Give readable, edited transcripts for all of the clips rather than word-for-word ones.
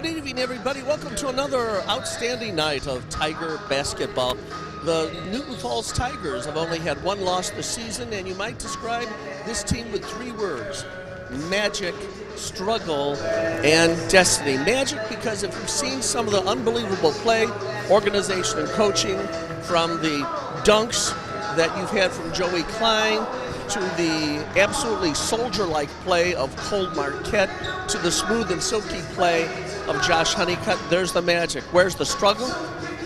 Good evening, everybody. Welcome to another outstanding night of Tiger basketball. The Newton Falls Tigers have only had one loss this season, and you might describe this team with three words: magic, struggle, and destiny. Magic because if you've seen some of the unbelievable play, organization, and coaching from the dunks that you've had from Joey Klein, to the absolutely soldier-like play of Cole Marquette, to the smooth and silky play of Josh Honeycutt, there's the magic. Where's the struggle?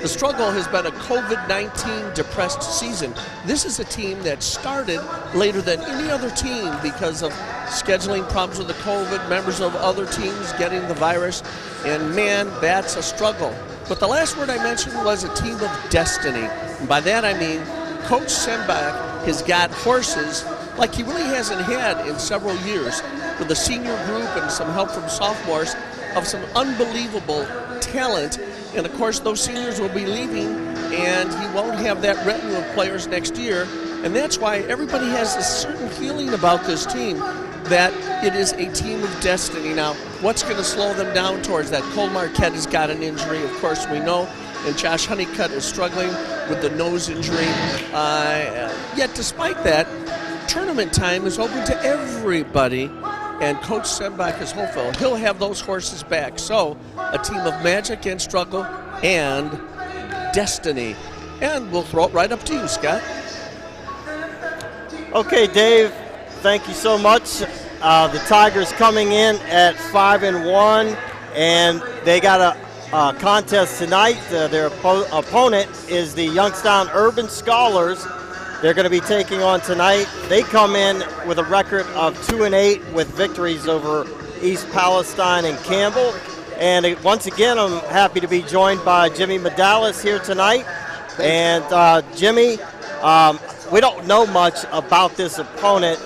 The struggle has been a COVID-19 depressed season. This is a team that started later than any other team because of scheduling problems with the COVID, members of other teams getting the virus, and man, that's a struggle. But the last word I mentioned was a team of destiny. And by that I mean Coach Sembach has got horses like he really hasn't had in several years, with a senior group and some help from sophomores of some unbelievable talent. And of course those seniors will be leaving and he won't have that retinue of players next year. And that's why everybody has a certain feeling about this team that it is a team of destiny. Now, what's going to slow them down towards that? Cole Marquette has got an injury, of course we know, and Josh Honeycutt is struggling with the nose injury. Yet despite that, tournament time is open to everybody, and Coach Sembach is hopeful he'll have those horses back. So, a team of magic and struggle and destiny. And we'll throw it right up to you, Scott. Okay, Dave, thank you so much. The Tigers coming in at 5-1, and they got a contest tonight. Their opponent is the Youngstown Urban Scholars. They're going to be taking on tonight. They come in with a record of 2-8 with victories over East Palestine and Campbell. And once again, I'm happy to be joined by Jimmy Medalis here tonight. And Jimmy, we don't know much about this opponent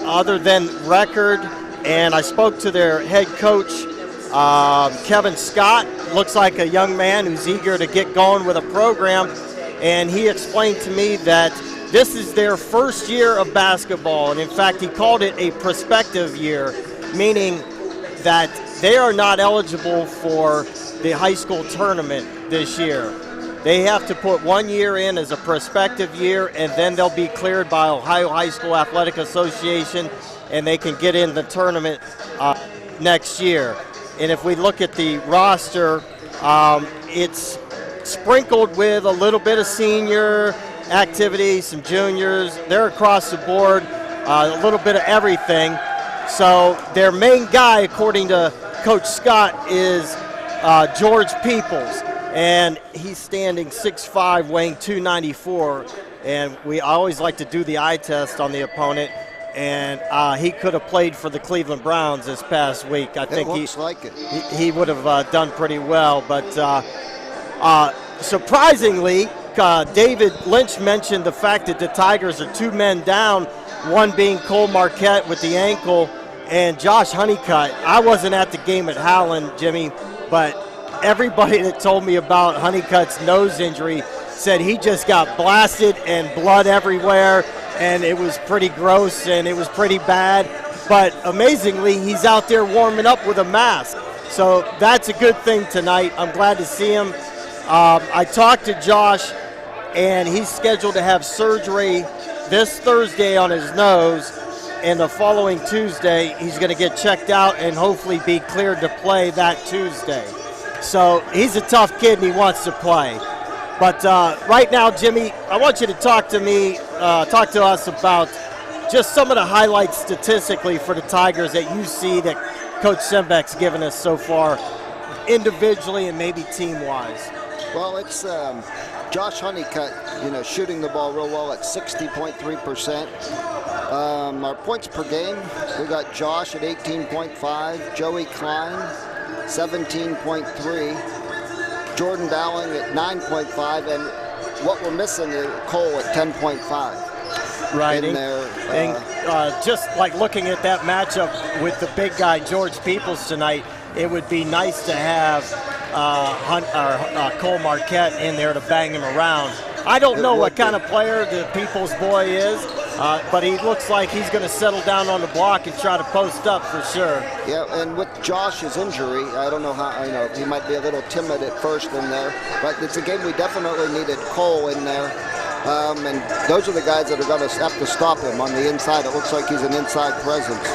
other than record. And I spoke to their head coach, Kevin Scott. Looks like a young man who's eager to get going with a program. And he explained to me that this is their first year of basketball, and in fact, he called it a prospective year, meaning that they are not eligible for the high school tournament this year. They have to put 1 year in as a prospective year, and then they'll be cleared by Ohio High School Athletic Association, and they can get in the tournament next year. And if we look at the roster, it's sprinkled with a little bit of senior activities, some juniors. They're across the board, a little bit of everything. So their main guy, according to Coach Scott, is George Peoples, and he's standing 6'5", weighing 294. And I always like to do the eye test on the opponent, and he could have played for the Cleveland Browns this past week. I think he would have done pretty well, but surprisingly, David Lynch mentioned the fact that the Tigers are 2 men down, one being Cole Marquette with the ankle, and Josh Honeycutt. I wasn't at the game at Howland, Jimmy, but everybody that told me about Honeycutt's nose injury said he just got blasted and blood everywhere, and it was pretty gross and it was pretty bad. But amazingly, he's out there warming up with a mask. So that's a good thing tonight. I'm glad to see him. I talked to Josh, and he's scheduled to have surgery this Thursday on his nose, and the following Tuesday he's going to get checked out and hopefully be cleared to play that Tuesday. So he's a tough kid and he wants to play. But right now, Jimmy, I want you to talk to us about just some of the highlights statistically for the Tigers that you see that Coach Sembach's given us so far, individually and maybe team-wise. Well, it's Josh Honeycutt, shooting the ball real well at 60.3%. Our points per game, we got Josh at 18.5, Joey Klein 17.3, Jordan Dowling at 9.5, and what we're missing is Cole at 10.5. Right, in there. And just like looking at that matchup with the big guy George Peoples tonight, it would be nice to have Cole Marquette in there to bang him around. I don't know what kind of player the Peoples boy is, but he looks like he's going to settle down on the block and try to post up for sure. Yeah, and with Josh's injury, I don't know how, he might be a little timid at first in there, but it's a game we definitely needed Cole in there. And those are the guys that are going to have to stop him on the inside. It looks like he's an inside presence.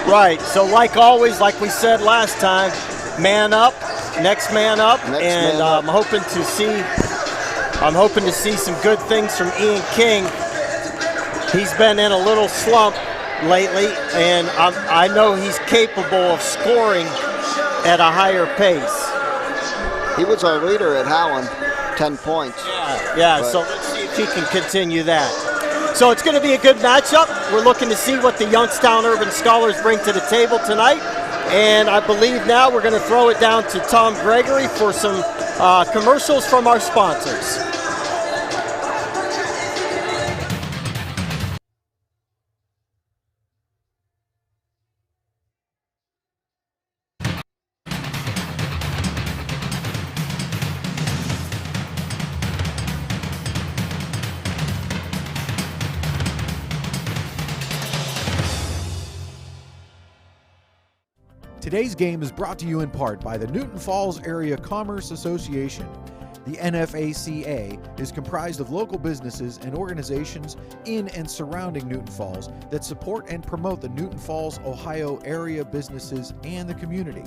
Right, so like always, like we said last time, man up, next man up, I'm hoping to see some good things from Ian King. He's been in a little slump lately, and I know he's capable of scoring at a higher pace. He was our leader at Howland, 10 points. Yeah, so let's see if he can continue that. So it's going to be a good matchup. We're looking to see what the Youngstown Urban Scholars bring to the table tonight. And I believe now we're going to throw it down to Tom Gregory for some commercials from our sponsors. Today's game is brought to you in part by the Newton Falls Area Commerce Association. The NFACA is comprised of local businesses and organizations in and surrounding Newton Falls that support and promote the Newton Falls, Ohio area businesses and the community.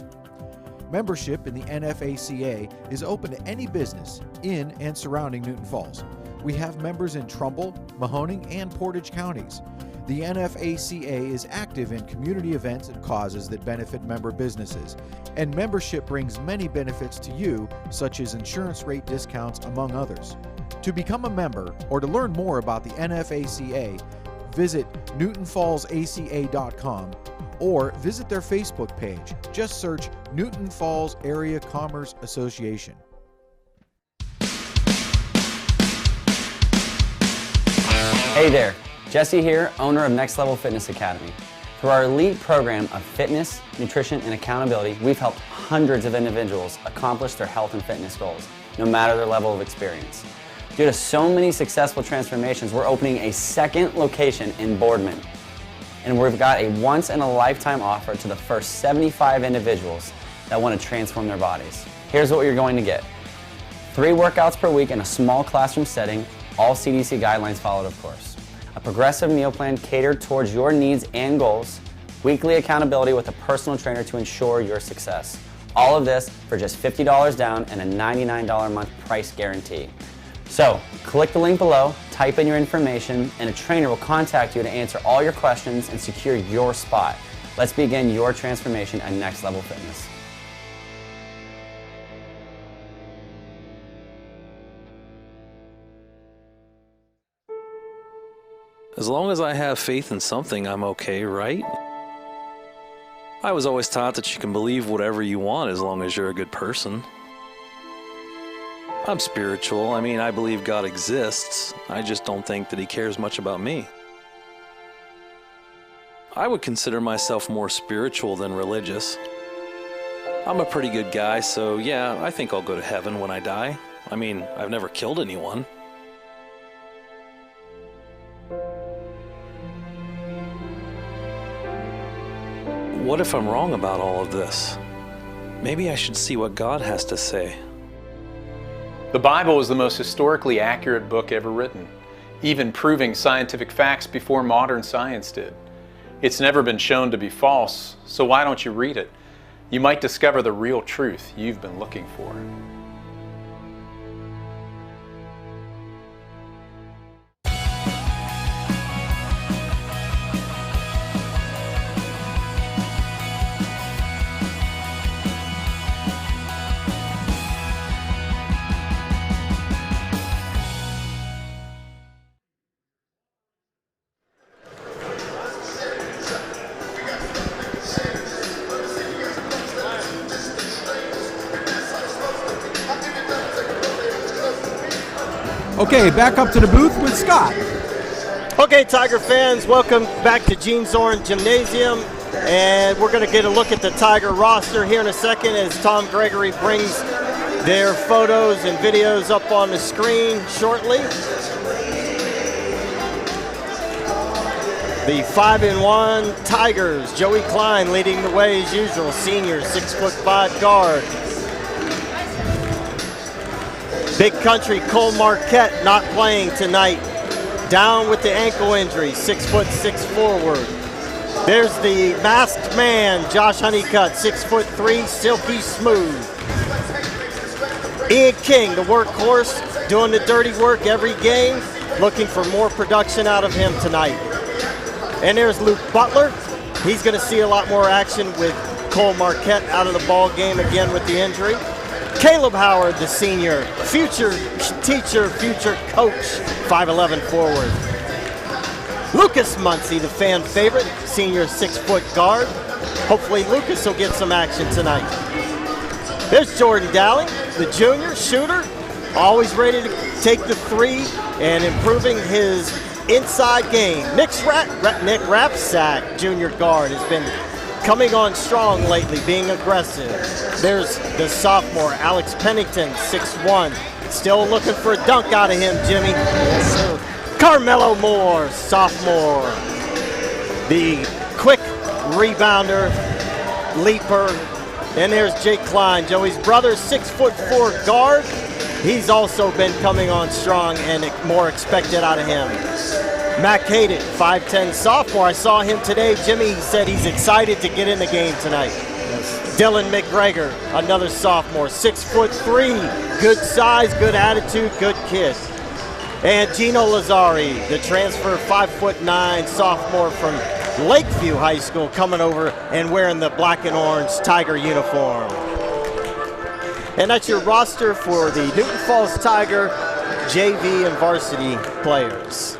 Membership in the NFACA is open to any business in and surrounding Newton Falls. We have members in Trumbull, Mahoning, and Portage counties. The NFACA is active in community events and causes that benefit member businesses, and membership brings many benefits to you, such as insurance rate discounts, among others. To become a member or to learn more about the NFACA, visit newtonfallsaca.com or visit their Facebook page. Just search Newton Falls Area Commerce Association. Hey there. Jesse here, owner of Next Level Fitness Academy. Through our elite program of fitness, nutrition, and accountability, we've helped hundreds of individuals accomplish their health and fitness goals, no matter their level of experience. Due to so many successful transformations, we're opening a second location in Boardman. And we've got a once-in-a-lifetime offer to the first 75 individuals that want to transform their bodies. Here's what you're going to get. 3 workouts per week in a small classroom setting, all CDC guidelines followed, of course. A progressive meal plan catered towards your needs and goals, weekly accountability with a personal trainer to ensure your success. All of this for just $50 down and a $99 a month price guarantee. So, click the link below, type in your information, and a trainer will contact you to answer all your questions and secure your spot. Let's begin your transformation at Next Level Fitness. As long as I have faith in something, I'm okay, right? I was always taught that you can believe whatever you want as long as you're a good person. I'm spiritual. I believe God exists. I just don't think that He cares much about me. I would consider myself more spiritual than religious. I'm a pretty good guy, so yeah, I think I'll go to heaven when I die. I've never killed anyone. What if I'm wrong about all of this? Maybe I should see what God has to say. The Bible is the most historically accurate book ever written, even proving scientific facts before modern science did. It's never been shown to be false, so why don't you read it? You might discover the real truth you've been looking for. Okay, back up to the booth with Scott. Okay, Tiger fans, welcome back to Gene Zorn Gymnasium. And we're going to get a look at the Tiger roster here in a second as Tom Gregory brings their photos and videos up on the screen shortly. The 5-1 Tigers, Joey Klein leading the way as usual, senior, 6'5" guard. Big Country, Cole Marquette not playing tonight. Down with the ankle injury, 6'6" forward. There's the masked man, Josh Honeycutt, 6'3", silky smooth. Ian King, the workhorse, doing the dirty work every game. Looking for more production out of him tonight. And there's Luke Butler. He's going to see a lot more action with Cole Marquette out of the ball game again with the injury. Caleb Howard, the senior, future teacher, future coach, 5'11" forward. Lucas Muncie, the fan favorite, senior 6-foot guard. Hopefully Lucas will get some action tonight. There's Jordan Dowling, the junior shooter, always ready to take the three and improving his inside game. Nick Rapsack, junior guard, has been coming on strong lately, being aggressive. There's the sophomore, Alex Pennington, 6'1". Still looking for a dunk out of him, Jimmy. Yes, sir. Carmelo Moore, sophomore. The quick rebounder, leaper. And there's Jake Klein, Joey's brother, 6'4" guard. He's also been coming on strong and more expected out of him. Mac Hayden, 5'10" sophomore. I saw him today, Jimmy. He said he's excited to get in the game tonight. Yes. Dylan McGregor, another sophomore, 6'3", good size, good attitude, good kid. And Gino Lazzari, the transfer, 5'9", sophomore from Lakeview High School, coming over and wearing the black and orange Tiger uniform. And that's your roster for the Newton Falls Tiger JV and varsity players.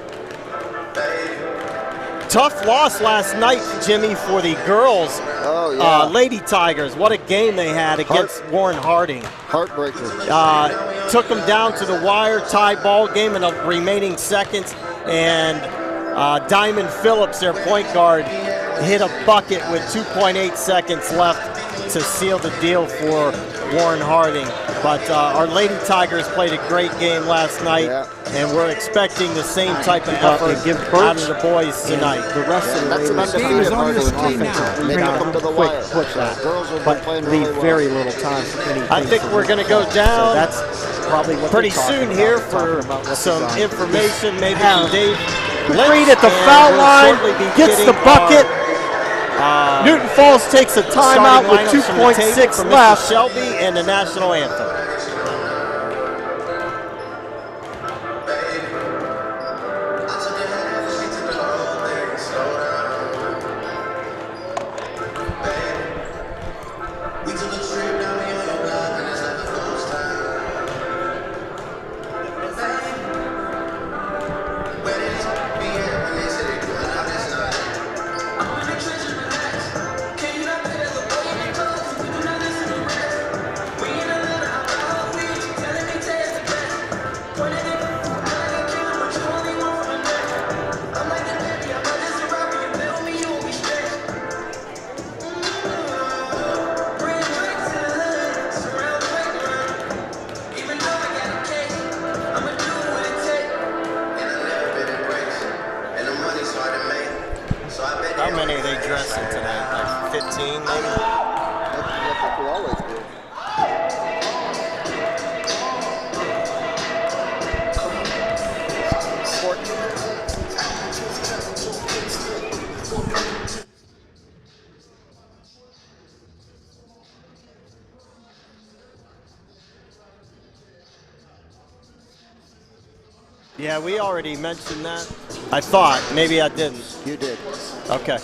Tough loss last night, Jimmy, for the girls. Oh, yeah. Lady Tigers. What a game they had against Warren Harding. Heartbreaker. Took them down to the wire, tie ball game in the remaining seconds, and Diamond Phillips, their point guard, hit a bucket with 2.8 seconds left to seal the deal for Warren Harding. But our Lady Tigers played a great game last night, and we're expecting the same type of effort out of the boys tonight. The rest of the game is on your screen now. They took them to the wire. Girls have been playing really well. Very little time for anything. I think we're going to go down that's probably what pretty soon here for some information, maybe from Dave. Reed at the foul line, gets the bucket. Newton Falls takes a timeout with 2.6 left. Shelby and the national anthem. How many are they dressing tonight? Like 15 maybe? I think we always do. Yeah, we already mentioned that. I thought, maybe I didn't. You did. Okay.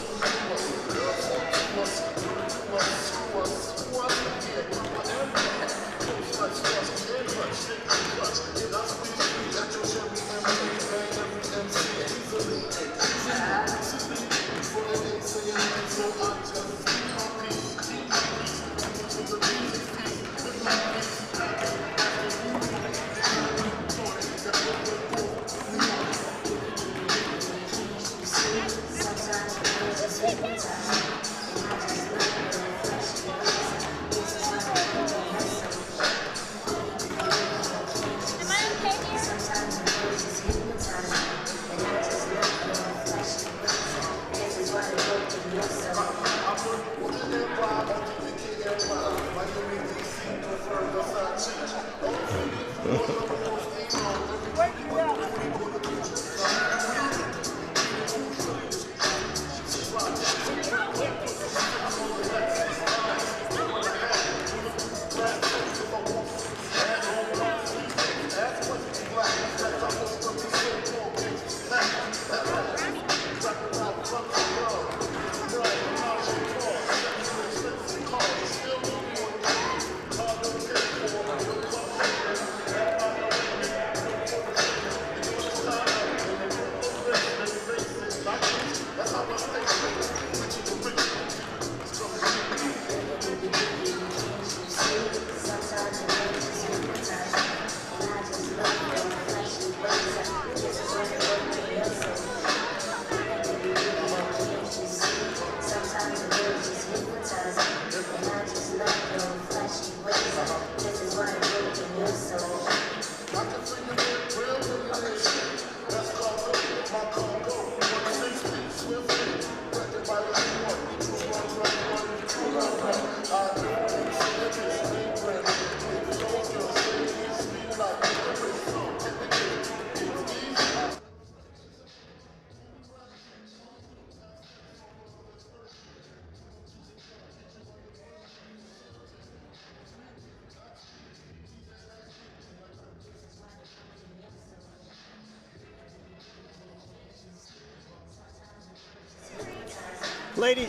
Lady,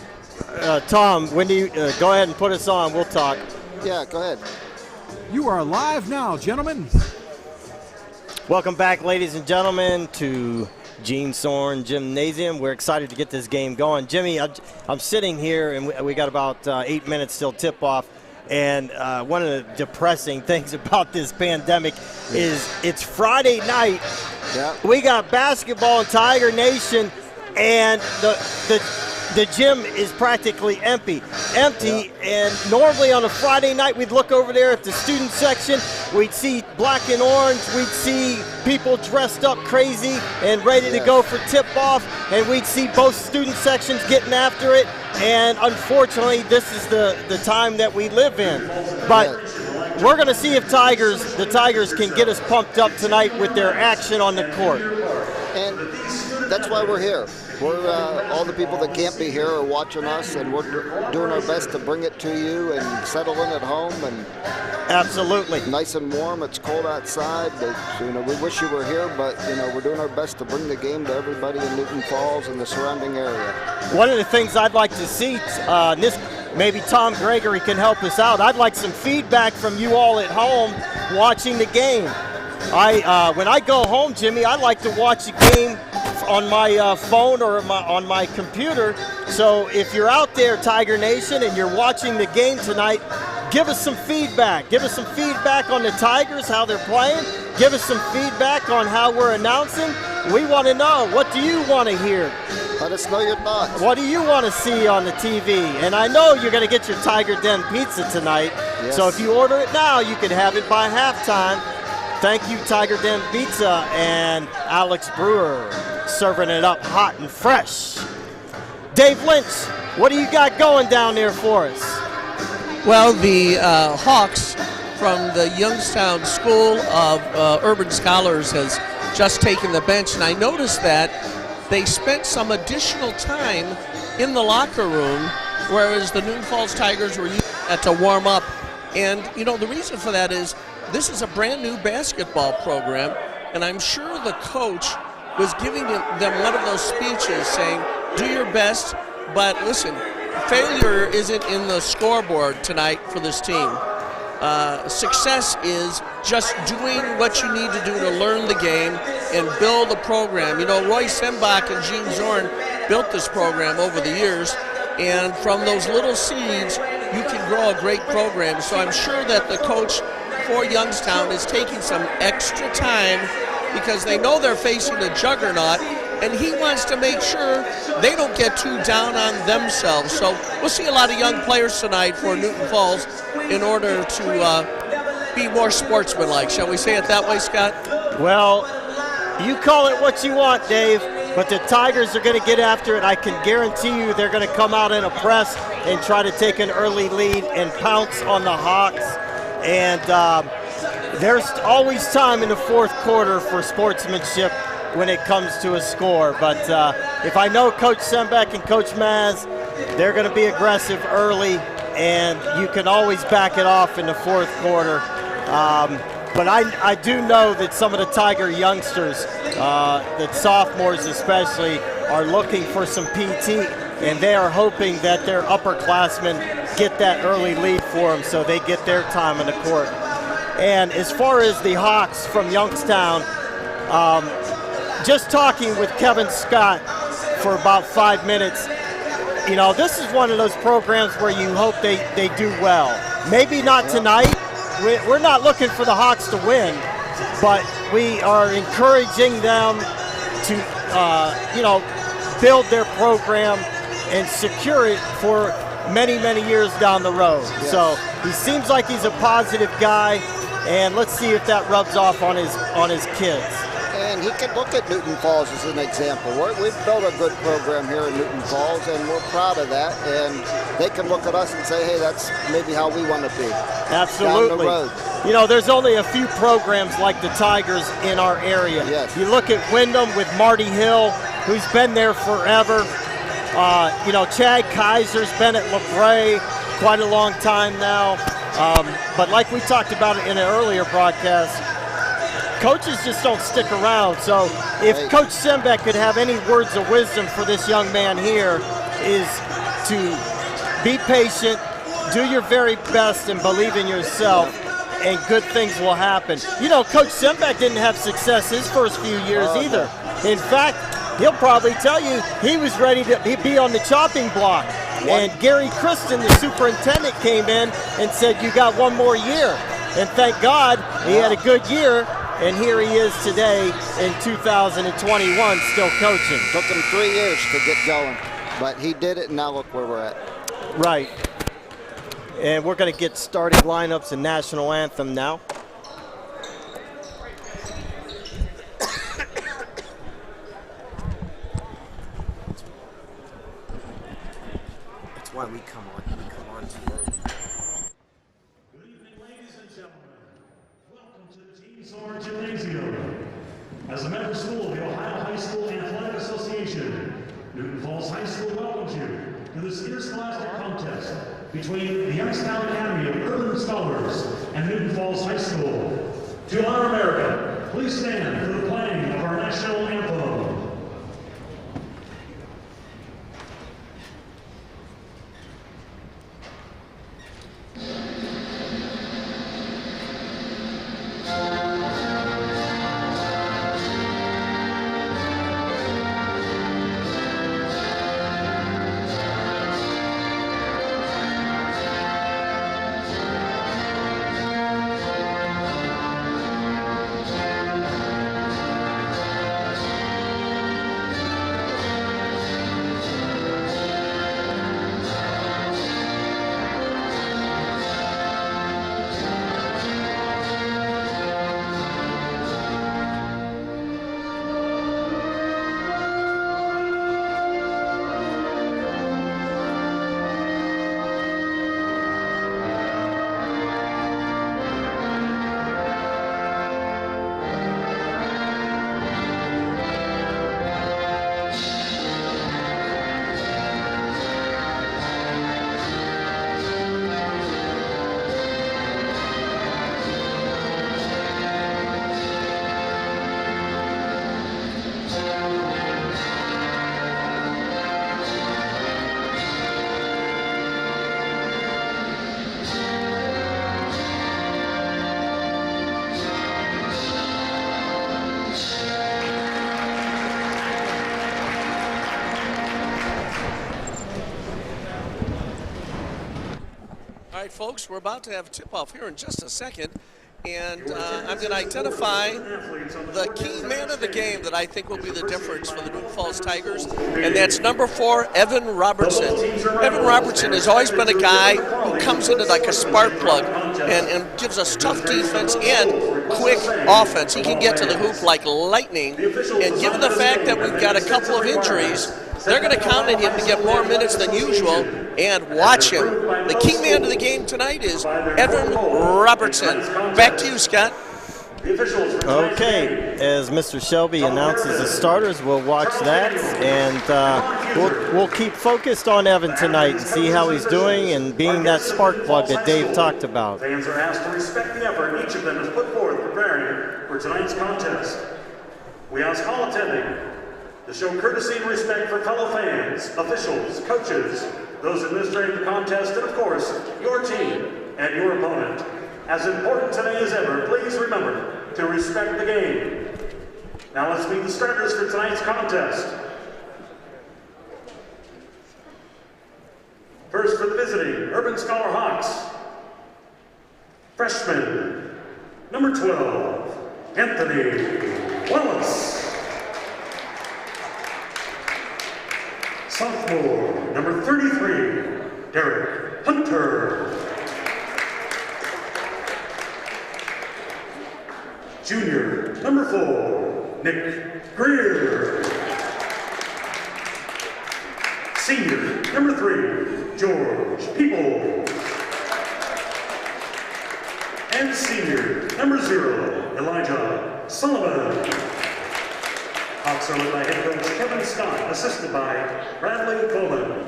Tom, when do you go ahead and put us on? We'll talk. Yeah, go ahead. You are live now, gentlemen. Welcome back, ladies and gentlemen, to Gene Sorn Gymnasium. We're excited to get this game going. Jimmy, I'm sitting here, and we got about 8 minutes till tip-off. And one of the depressing things about this pandemic is it's Friday night. Yeah. We got basketball in Tiger Nation, and the gym is practically empty. Yeah. And normally on a Friday night, we'd look over there at the student section. We'd see black and orange. We'd see people dressed up crazy and ready to go for tip-off. And we'd see both student sections getting after it. And unfortunately, this is the time that we live in. But we're going to see if the Tigers can get us pumped up tonight with their action on the court. And that's why we're here. We're all the people that can't be here are watching us, and we're doing our best to bring it to you and settle in at home. And absolutely nice and warm. It's cold outside, but we wish you were here. But we're doing our best to bring the game to everybody in Newton Falls and the surrounding area. One of the things I'd like to see, maybe Tom Gregory can help us out. I'd like some feedback from you all at home watching the game. When I go home, Jimmy, I like to watch the game on my phone or on my computer. So if you're out there, Tiger Nation, and you're watching the game tonight, give us some feedback. Give us some feedback on the Tigers, how they're playing. Give us some feedback on how we're announcing. We want to know, what do you want to hear? Let us know your thoughts. What do you want to see on the TV? And I know you're going to get your Tiger Den pizza tonight. Yes. So if you order it now, you can have it by halftime. Thank you, Tiger Den Pizza and Alex Brewer, serving it up hot and fresh. Dave Lynch, what do you got going down there for us? Well, the Hawks from the Youngstown School of Urban Scholars has just taken the bench, and I noticed that they spent some additional time in the locker room, whereas the Newton Falls Tigers were using that to warm up. And, the reason for that is this is a brand new basketball program, and I'm sure the coach was giving them one of those speeches saying, do your best, but listen, failure isn't in the scoreboard tonight for this team. Success is just doing what you need to do to learn the game and build a program. Roy Sembach and Gene Zorn built this program over the years, and from those little seeds, you can grow a great program. So I'm sure that the coach for Youngstown is taking some extra time because they know they're facing a juggernaut, and he wants to make sure they don't get too down on themselves. So we'll see a lot of young players tonight for Newton Falls in order to be more sportsmanlike. Shall we say it that way, Scott? Well, you call it what you want, Dave, but the Tigers are going to get after it. I can guarantee you they're going to come out in a press and try to take an early lead and pounce on the Hawks. And there's always time in the fourth quarter for sportsmanship when it comes to a score. But if I know Coach Sembach and Coach Maz, they're going to be aggressive early, and you can always back it off in the fourth quarter. But I do know that some of the Tiger youngsters, the sophomores especially, are looking for some PT, and they are hoping that their upperclassmen get that early lead for them so they get their time on the court. And as far as the Hawks from Youngstown, just talking with Kevin Scott for about 5 minutes, this is one of those programs where you hope they do well. Maybe not tonight. We're not looking for the Hawks to win, but we are encouraging them to, build their program and secure it for many, many years down the road. Yes. So he seems like he's a positive guy, and let's see if that rubs off on his kids. And he can look at Newton Falls as an example. We've built a good program here in Newton Falls, and we're proud of that. And they can look at us and say, hey, that's maybe how we want to be. Absolutely. Down the road. There's only a few programs like the Tigers in our area. Yes. You look at Wyndham with Marty Hill, who's been there forever. Chad Kaiser's been at LaBrea quite a long time now. But like we talked about it in an earlier broadcast, coaches just don't stick around. So if Coach Sembach could have any words of wisdom for this young man here, is to be patient, do your very best, and believe in yourself, and good things will happen. You know, Coach Sembeck didn't have success his first few years either. In fact, he'll probably tell you he was ready to be on the chopping block. And Gary Kristen, the superintendent, came in and said, you got one more year. And thank God he had a good year, and here he is today in 2021 still coaching. Took him 3 years to get going, but he did it, and now look where we're at. Right. And we're going to get starting lineups and national anthem now. That's why we come on too early. Good evening, ladies and gentlemen. Welcome to the Team Soar Gymnasium. As a member school of the Ohio High School Athletic Association, Newton Falls High School welcomes you to this interscholastic contest between the Youngstown Academy of Urban Scholars and Newton Falls High School. To honor America, please stand for the playing of our national anthem. All right, folks, we're about to have tip-off here in just a second, and I'm going to identify the key man of the game that I think will be the difference for the Newton Falls Tigers, and that's number 4, Evan Robertson. Evan Robertson has always been a guy who comes into like a spark plug and gives us tough defense and quick offense. He can get to the hoop like lightning, and given the fact that we've got a couple of injuries, they're going to count on him to get more minutes than usual, and watch him. The key man of the game tonight is Evan Robertson. Back to you, Scott. Okay, as Mr. Shelby announces the starters, we'll watch that, and we'll keep focused on Evan tonight and see how he's doing and being that spark plug that Dave talked about. Fans are asked to respect the effort each of them has put forth preparing for tonight's contest. We ask all attending to show courtesy and respect for fellow fans, officials, coaches, those administrating the contest, and of course, your team and your opponent. As important today as ever, please remember to respect the game. Now let's meet the starters for tonight's contest. First for the visiting Urban Scholar Hawks, freshman, number 12, Anthony Wallace. Sophomore, number 33, Derek Hunter. Junior, number 4, Nick Greer. Senior, number 3, George People. And senior, number 0, Elijah Sullivan. Hawks are led by head coach Kevin Scott, assisted by Bradley Coleman.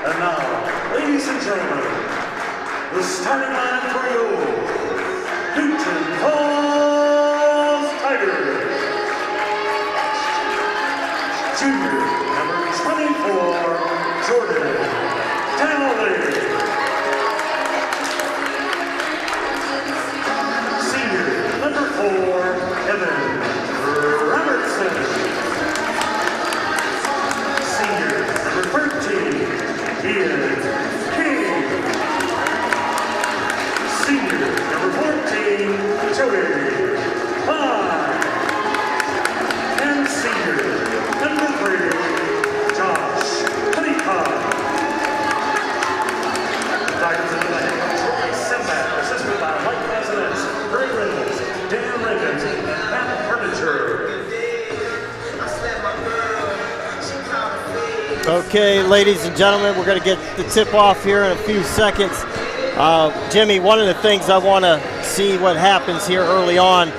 And now, ladies and gentlemen, the starting line for your Newton Falls Tigers. Junior, number 24, Jordan Dowling. Senior, number 4, Evan Robertson. Senior, number 13, Ian King. Senior, number 14, Joey Klein. And senior, number 3, Josh Honeycutt. Tigers into the head coach Roy Simback, assisted by Mike Presidents, Greg Reynolds, Dan Riggins, and Matt Furniture. Okay, ladies and gentlemen, we're going to get the tip off here in a few seconds. Jimmy, one of the things I want to see what happens here early on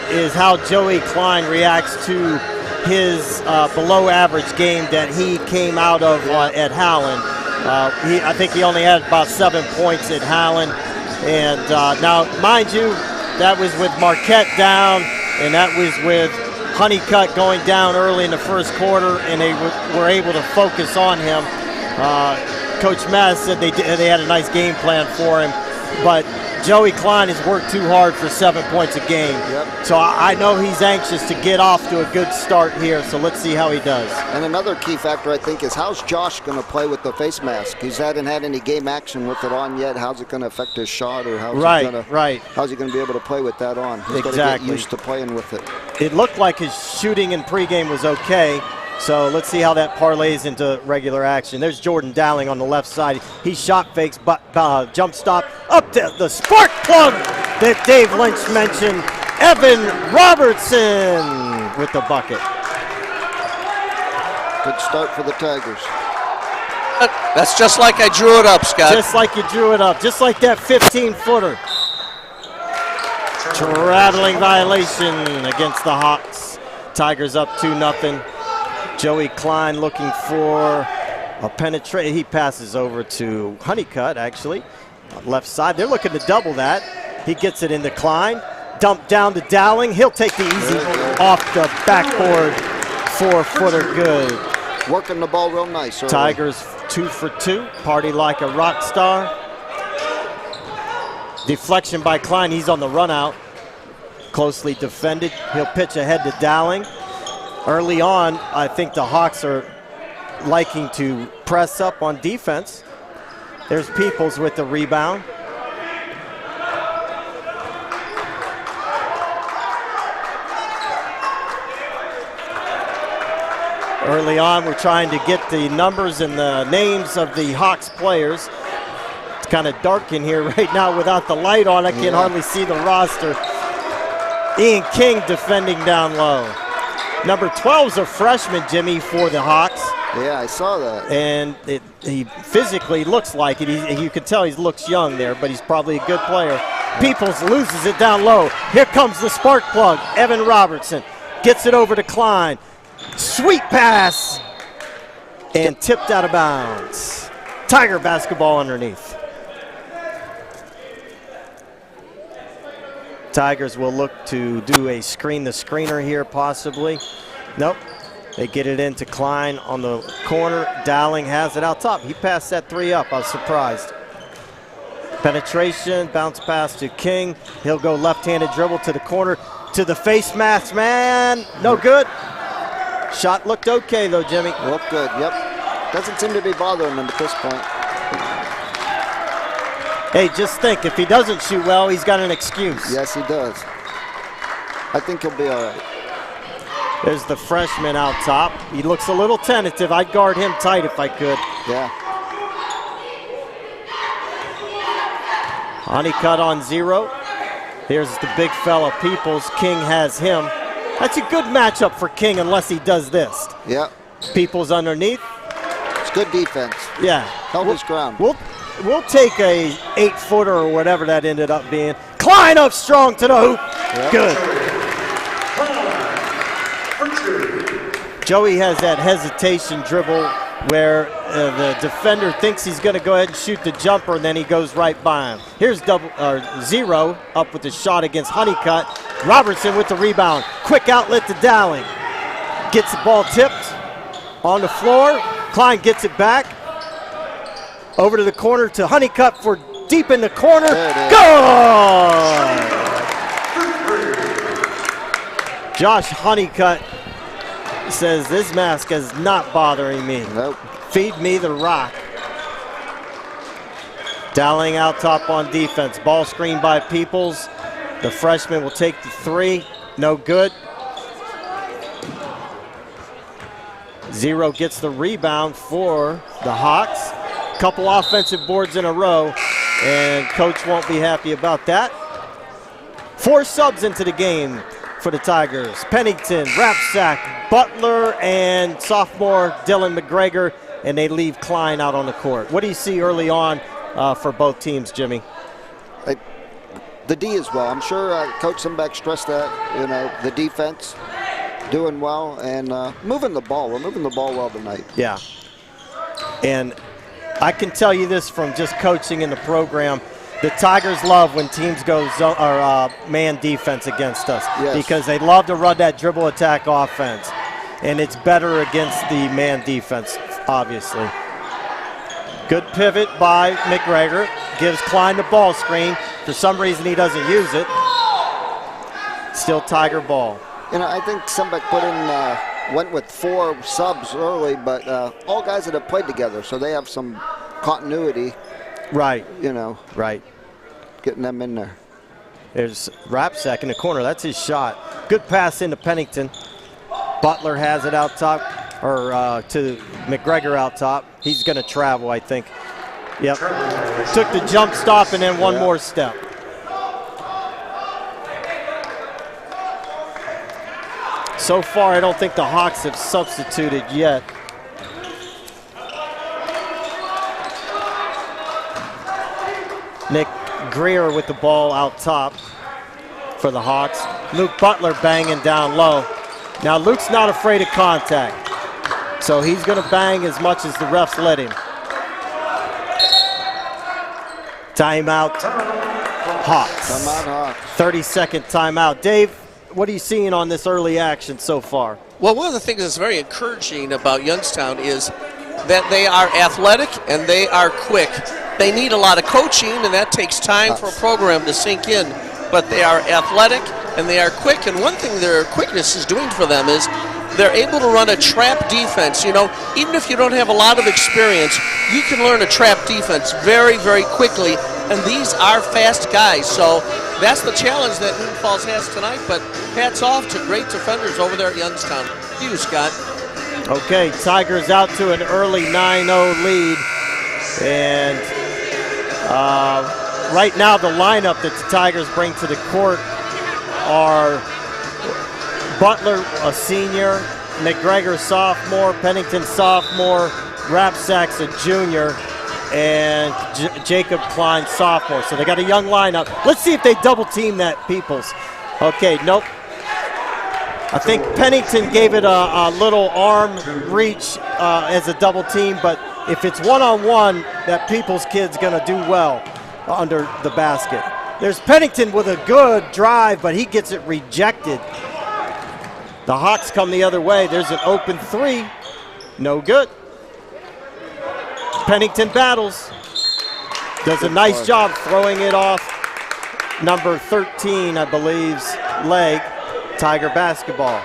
is how Joey Klein reacts to his below average game that he came out of at Howland. I think he only had about 7 points at Howland. And now, mind you, that was with Marquette down, and that was with Honeycutt going down early in the first quarter, and they were able to focus on him. Coach Mass said they had a nice game plan for him, but Joey Klein has worked too hard for 7 points a game. Yep. So I know he's anxious to get off to a good start here, so let's see how he does. And another key factor, I think, is how's Josh going to play with the face mask? He hasn't had any game action with it on yet. How's it going to affect his shot, or how's he going to be able to play with that on? He's got to get used to playing with it. It looked like his shooting in pregame was okay. So let's see how that parlays into regular action. There's Jordan Dowling on the left side. He shot fakes, but jump stop up to the spark plug that Dave Lynch mentioned. Evan Robertson with the bucket. Good start for the Tigers. That's just like I drew it up, Scott. Just like you drew it up. Just like that 15-footer. Traveling violation against the Hawks. Tigers up 2-0. Joey Klein looking for a penetration. He passes over to Honeycutt, actually, left side. They're looking to double that. He gets it into Klein. Dump down to Dowling. He'll take the easy off the backboard. 4-footer good. Working the ball real nice early. Tigers 2 for 2. Party like a rock star. Deflection by Klein. He's on the run out. Closely defended. He'll pitch ahead to Dowling. Early on, I think the Hawks are liking to press up on defense. There's Peoples with the rebound. Early on, we're trying to get the numbers and the names of the Hawks players. It's kind of dark in here right now without the light on. I can hardly see the roster. Ian King defending down low. Number 12's a freshman, Jimmy, for the Hawks. Yeah, I saw that. And he physically looks like it. You can tell he looks young there, but he's probably a good player. Peoples loses it down low. Here comes the spark plug. Evan Robertson gets it over to Klein. Sweet pass. And tipped out of bounds. Tiger basketball underneath. Tigers will look to do a screen the screener here possibly. Nope. They get it into Klein on the corner. Dowling has it out top. He passed that 3 up. I was surprised. Penetration, bounce pass to King. He'll go left-handed dribble to the corner to the face mask man. No good. Shot looked okay though, Jimmy. Looked good, yep. Doesn't seem to be bothering him at this point. Hey, just think, if he doesn't shoot well, he's got an excuse. Yes, he does. I think he'll be all right. There's the freshman out top. He looks a little tentative. I'd guard him tight if I could. Yeah. Honeycutt on 0. Here's the big fella, Peoples. King has him. That's a good matchup for King unless he does this. Yeah. Peoples underneath. It's good defense. Yeah. Held his ground. We'll take a 8-footer or whatever that ended up being. Klein up strong to the hoop. Yep. Good. Joey has that hesitation dribble where the defender thinks he's going to go ahead and shoot the jumper, and then he goes right by him. Here's Zero up with the shot against Honeycutt. Robertson with the rebound. Quick outlet to Dowling. Gets the ball tipped on the floor. Klein gets it back. Over to the corner to Honeycutt for deep in the corner. Goal! Josh Honeycutt says this mask is not bothering me. Nope. Feed me the rock. Dowling out top on defense. Ball screen by Peoples. The freshman will take the three. No good. Zero gets the rebound for the Hawks. Couple offensive boards in a row, and coach won't be happy about that. 4 subs into the game for the Tigers. Pennington, Rapsack, Butler, and sophomore Dylan McGregor, and they leave Klein out on the court. What do you see early on for both teams, Jimmy? The D as well. I'm sure Coach Simbeck stressed that, the defense doing well and moving the ball. We're moving the ball well tonight. Yeah. And I can tell you this from just coaching in the program. The Tigers love when teams go man defense against us because they love to run that dribble attack offense. And it's better against the man defense, obviously. Good pivot by McGregor. Gives Klein the ball screen. For some reason, he doesn't use it. Still Tiger ball. I think Simbeck went with 4 subs early, but all guys that have played together, so they have some continuity. Right. Right. Getting them in there. There's Rapsack in the corner. That's his shot. Good pass into Pennington. Butler has it out top, or to McGregor out top. He's going to travel, I think. Yep. Took the jump stop and then one more step. So far, I don't think the Hawks have substituted yet. Nick Greer with the ball out top for the Hawks. Luke Butler banging down low. Now Luke's not afraid of contact, so he's going to bang as much as the refs let him. Timeout, Hawks. Timeout, Hawks. 30-second timeout. Dave, what are you seeing on this early action so far? Well, one of the things that's very encouraging about Youngstown is that they are athletic and they are quick. They need a lot of coaching, and that takes time for a program to sink in. But they are athletic and they are quick, and one thing their quickness is doing for them is they're able to run a trap defense. Even if you don't have a lot of experience, you can learn a trap defense very, very quickly, and these are fast guys. So that's the challenge that Newton Falls has tonight, but hats off to great defenders over there at Youngstown. You, Scott. Okay, Tigers out to an early 9-0 lead, and right now the lineup that the Tigers bring to the court are Butler, a senior, McGregor, sophomore, Pennington, sophomore, Rapsack's a junior, and Jacob Klein, sophomore. So they got a young lineup. Let's see if they double team that Peoples. Okay, nope. I think Pennington gave it a little arm reach as a double team, but if it's one-on-one, that Peoples kid's gonna do well under the basket. There's Pennington with a good drive, but he gets it rejected. The Hawks come the other way. There's an open three. No good. Pennington battles. Does a nice job throwing it off number 13, I believe's leg. Tiger basketball.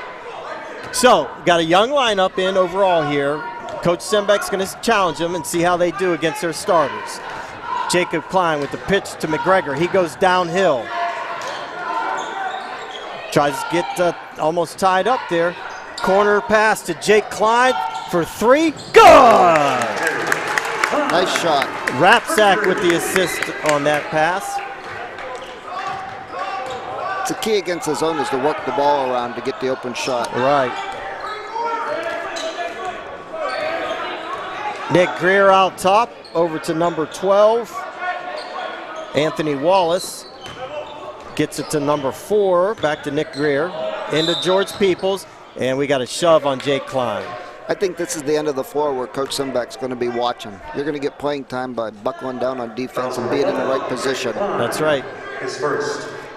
So, got a young lineup in overall here. Coach Simbeck's going to challenge them and see how they do against their starters. Jacob Klein with the pitch to McGregor. He goes downhill. Tries to get almost tied up there. Corner pass to Jake Klein for three. Good! Nice shot. Rapsack with the assist on that pass. The key against the zone is to work the ball around to get the open shot. Right. Nick Greer out top, over to number 12. Anthony Wallace gets it to number 4, back to Nick Greer. Into George Peoples. and we got a shove on Jake Klein. I think this is the end of the floor where Coach Simbeck's going to be watching. You're going to get playing time by buckling down on defense and being in the right position. That's right.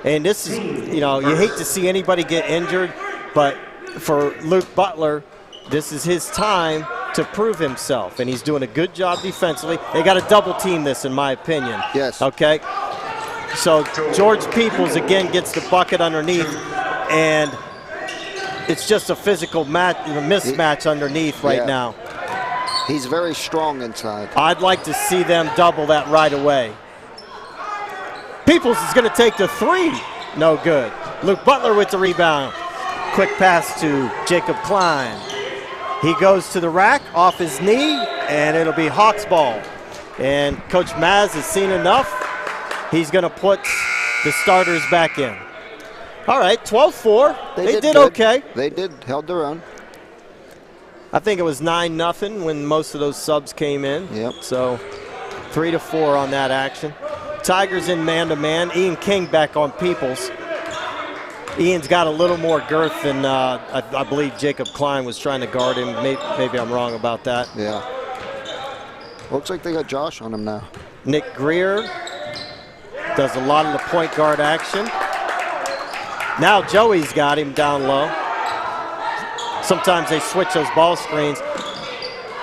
And this is, you know, you hate to see anybody get injured, but for Luke Butler, this is his time to prove himself, and he's doing a good job defensively. They got to double team this, in my opinion. Yes. Okay. So George Peoples again gets the bucket underneath, and it's just a physical mismatch underneath right now. He's very strong inside. I'd like to see them double that right away. Peoples is going to take the three. No good. Luke Butler with the rebound. Quick pass to Jacob Klein. He goes to the rack off his knee, and it'll be Hawks ball. And Coach Maz has seen enough. He's going to put the starters back in. All right, 12-4. They did okay. They did, held their own. I think it was 9-0 when most of those subs came in. Yep. So 3-4 on that action. Tigers in man-to-man. Ian King back on Peoples. Ian's got a little more girth than I believe Jacob Klein was trying to guard him. Maybe I'm wrong about that. Yeah. Looks like they got Josh on him now. Nick Greer does a lot of the point guard action. Now Joey's got him down low. Sometimes they switch those ball screens.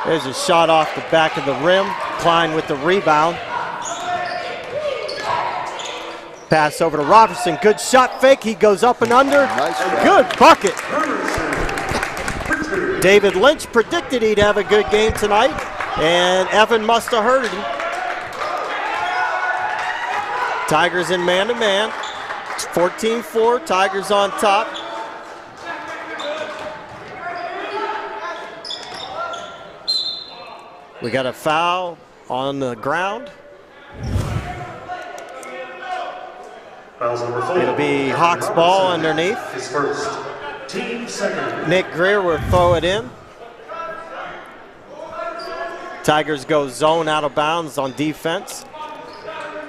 There's a shot off the back of the rim. Klein with the rebound. Pass over to Robertson. Good shot fake. He goes up and under. Nice good bucket. David Lynch predicted he'd have a good game tonight, and Evan must have heard him. Tigers in man-to-man. It's 14-4. Tigers on top. We got a foul on the ground. It'll be Hawks ball underneath. His first. Team second. Nick Greer will throw it in. Tigers go zone out of bounds on defense.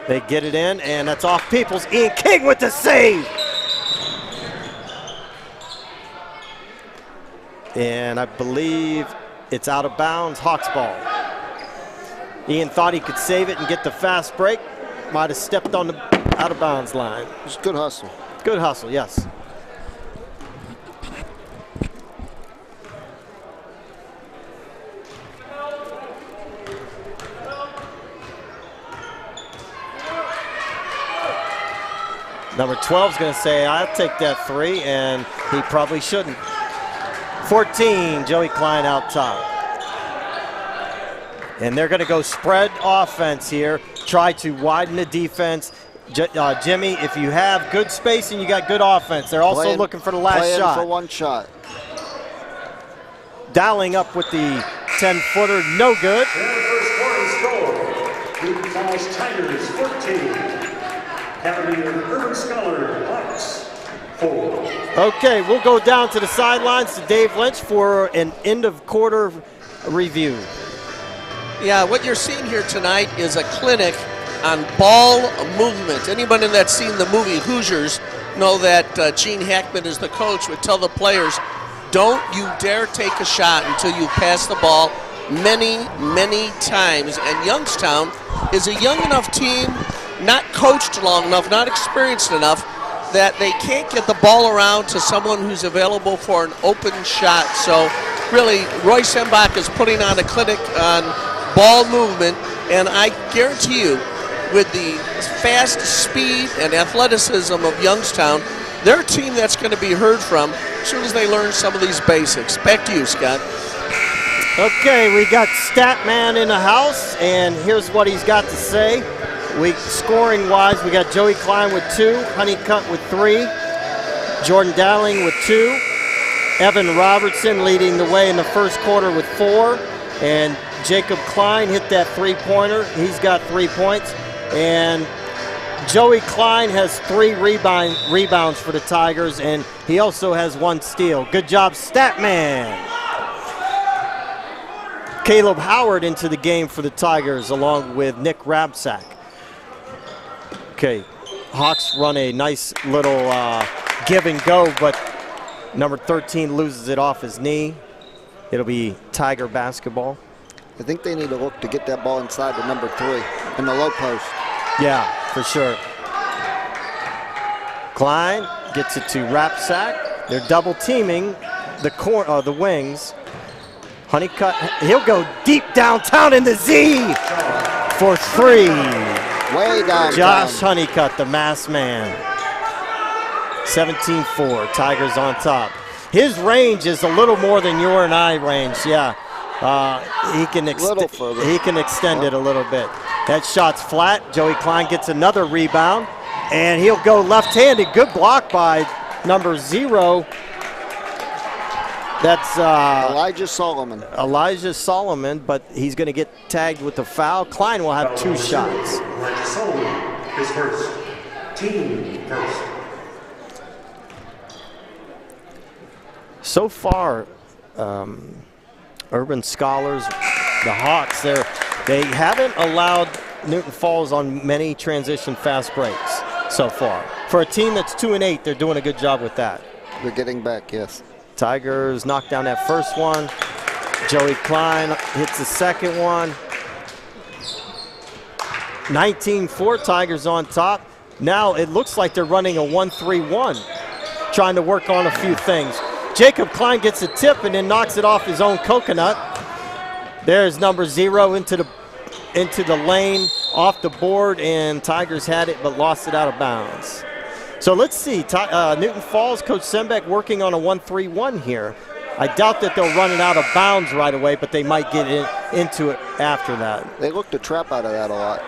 They get it in, and that's off Peoples. Ian King with the save. And I believe it's out of bounds, Hawks ball. Ian thought he could save it and get the fast break. Might have stepped on the out of bounds line. Just good hustle. Good hustle, yes. Number 12 is going to say, I'll take that three, and he probably shouldn't. 14, Joey Klein out top. And they're going to go spread offense here, try to widen the defense. Jimmy, if you have good spacing, you got good offense. They're also looking for the last shot. For one shot. Dialing up with the 10-footer, no good. And the first quarter score. Newton Falls Tigers 14. Academy of Urban Scholar Hawks 4. Okay, we'll go down to the sidelines to Dave Lynch for an end of quarter review. Yeah, what you're seeing here tonight is a clinic on ball movement. Anybody that's seen the movie Hoosiers know that Gene Hackman is the coach, would tell the players, don't you dare take a shot until you pass the ball many, many times. And Youngstown is a young enough team, not coached long enough, not experienced enough, that they can't get the ball around to someone who's available for an open shot. So really, Roy Sembach is putting on a clinic on ball movement, and I guarantee you, with the fast speed and athleticism of Youngstown, they're a team that's going to be heard from as soon as they learn some of these basics. Back to you, Scott. Okay, we got Statman in the house, and here's what he's got to say. Scoring-wise, we got Joey Klein with 2, Honeycutt with 3, Jordan Dowling with 2, Evan Robertson leading the way in the first quarter with 4, and Jacob Klein hit that three-pointer. He's got 3 points. And Joey Klein has 3 rebounds for the Tigers, and he also has 1 steal. Good job, Statman. Caleb Howard into the game for the Tigers, along with Nick Rabsack. Okay, Hawks run a nice little give and go, but Number 13 loses it off his knee. It'll be Tiger basketball. I think they need to look to get that ball inside the number 3 in the low post. Yeah, for sure. Klein gets it to Rapsack. They're double teaming the wings. Honeycutt, he'll go deep downtown in the Z for 3. Way down. Josh Honeycutt, the masked man. 17-4, Tigers on top. His range is a little more than your and I range, yeah. He can extend it a little bit. That shot's flat. Joey Klein gets another rebound, and he'll go left-handed. Good block by number 0. That's Elijah Solomon. Elijah Solomon, but he's going to get tagged with the foul. Klein will have 2 shots. Elijah Solomon is first. Team first. So far, Urban Scholars, the Hawks, they haven't allowed Newton Falls on many transition fast breaks so far. For a team that's 2-8, they're doing a good job with that. They're getting back, yes. Tigers knocked down that first one. Joey Klein hits the second one. 19-4, Tigers on top. Now it looks like they're running a 1-3-1, trying to work on a few things. Jacob Klein gets a tip and then knocks it off his own coconut. There's number 0 into the lane, off the board, and Tigers had it but lost it out of bounds. So let's see, Newton Falls, Coach Sembeck working on a 1-3-1 here. I doubt that they'll run it out of bounds right away, but they might get into it after that. They look to trap out of that a lot.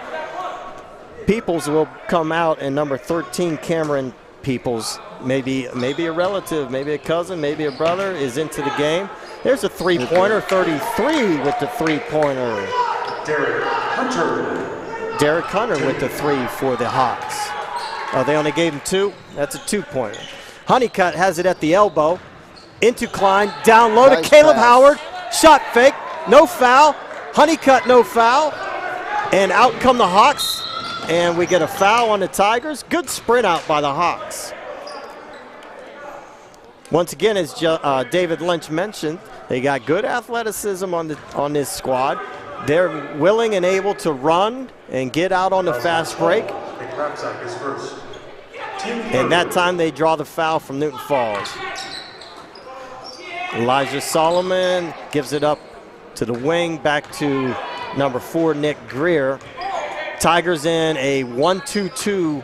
Peoples will come out, and number 13, Cameron Peoples, maybe a relative, maybe a cousin, maybe a brother, is into the game. There's a 3-pointer, 33 with the 3-pointer. Derek Hunter. Derek Hunter with the 3 for the Hawks. Oh, they only gave him 2? That's a 2-pointer. Honeycutt has it at the elbow. Into Klein, down low to Caleb Howard. Shot fake, no foul. Honeycutt, no foul. And out come the Hawks. And we get a foul on the Tigers. Good sprint out by the Hawks. Once again, as David Lynch mentioned, they got good athleticism on this squad. They're willing and able to run and get out on the fast break. And that time they draw the foul from Newton Falls. Elijah Solomon gives it up to the wing, back to number 4, Nick Greer. Tigers in a 1-2-2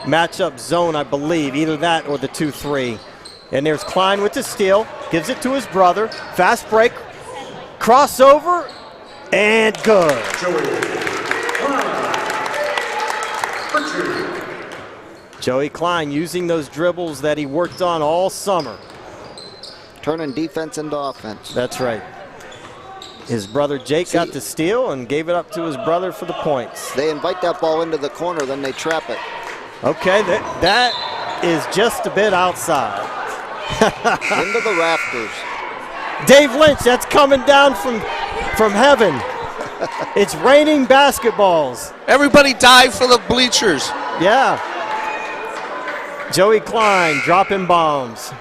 matchup zone, I believe, either that or the 2-3. And there's Klein with the steal, gives it to his brother. Fast break, crossover, and good. Joey Klein using those dribbles that he worked on all summer. Turning defense into offense. That's right. His brother Jake got the steal and gave it up to his brother for the points. They invite that ball into the corner, then they trap it. Okay, that is just a bit outside. Into the rafters. Dave Lynch, that's coming down from heaven. It's raining basketballs. Everybody dive for the bleachers. Yeah. Joey Klein dropping bombs.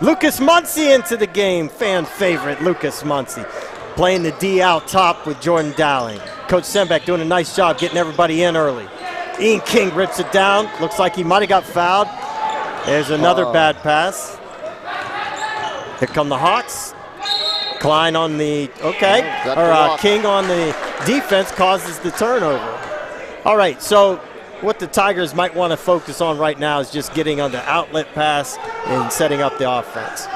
Lucas Muncy into the game. Fan favorite, Lucas Muncy. Playing the D out top with Jordan Dowling. Coach Sembeck doing a nice job getting everybody in early. Ian King rips it down. Looks like he might have got fouled. There's another bad pass. Here come the Hawks. Klein on the, King on the defense causes the turnover. All right, so what the Tigers might want to focus on right now is just getting on the outlet pass and setting up the offense.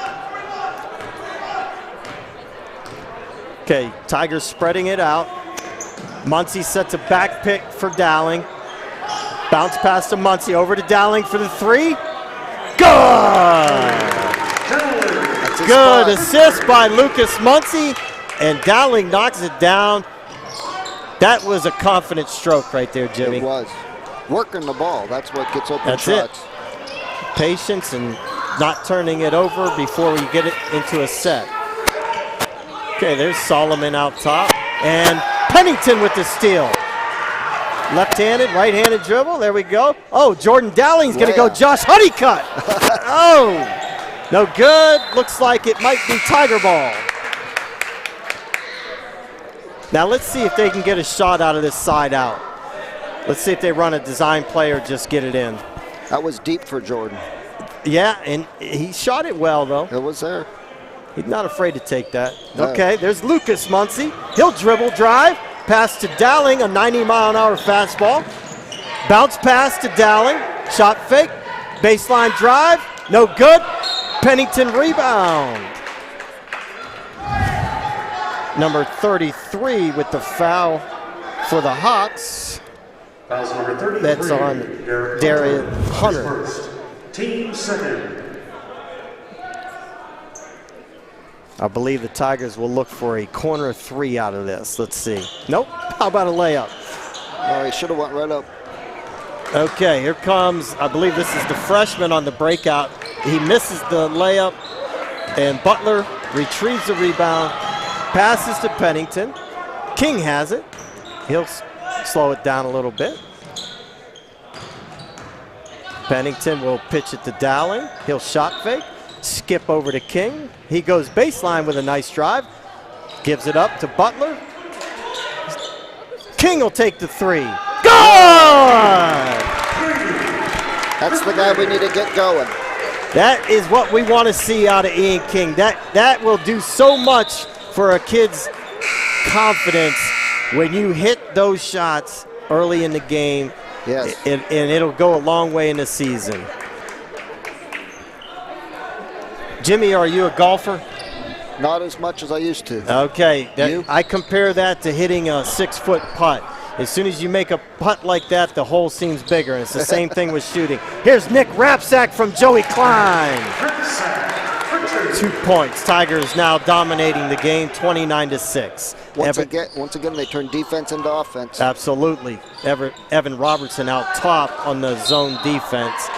Okay, Tigers spreading it out. Muncy sets a back pick for Dowling. Bounce pass to Muncy, over to Dowling for the 3. Good! Good assist by Lucas Muncy, and Dowling knocks it down. That was a confident stroke right there, Jimmy. It was. Working the ball, that's what gets open That's shots. It. Patience and not turning it over before we get it into a set. Okay, there's Solomon out top, and Pennington with the steal. Left-handed, right-handed dribble. There we go. Oh, Jordan Dowling's going to go Josh Honeycutt. Oh, no good. Looks like it might be Tiger ball. Now let's see if they can get a shot out of this side out. Let's see if they run a design play or just get it in. That was deep for Jordan. Yeah, and he shot it well, though. It was there. He's not afraid to take that. No. Okay, there's Lucas Muncy. He'll dribble, drive, pass to Dowling, a 90-mile-an-hour fastball. Bounce pass to Dowling, shot fake, baseline drive, no good. Pennington rebound. Number 33 with the foul for the Hawks. Fouls number 33. That's on Darian Hunter. First. Team second. I believe the Tigers will look for a corner three out of this. Let's see. Nope. How about a layup? Oh, he should have went right up. Okay, here comes, I believe this is the freshman on the breakout. He misses the layup, and Butler retrieves the rebound, passes to Pennington. King has it. He'll slow it down a little bit. Pennington will pitch it to Dowling. He'll shot fake, skip over to King. He goes baseline with a nice drive, gives it up to Butler. King will take the three. Good! That's the guy we need to get going. That is what we want to see out of Ian King. That will do so much for a kid's confidence when you hit those shots early in the game. Yes. And it'll go a long way in the season. Jimmy, are you a golfer? Not as much as I used to. Okay. You? I compare that to hitting a 6-foot putt. As soon as you make a putt like that, the hole seems bigger, and it's the same thing with shooting. Here's Nick Rapsack from Joey Klein. 2 points. Tigers now dominating the game, 29-6. Once again, they turn defense into offense. Absolutely. Evan Robertson out top on the zone defense.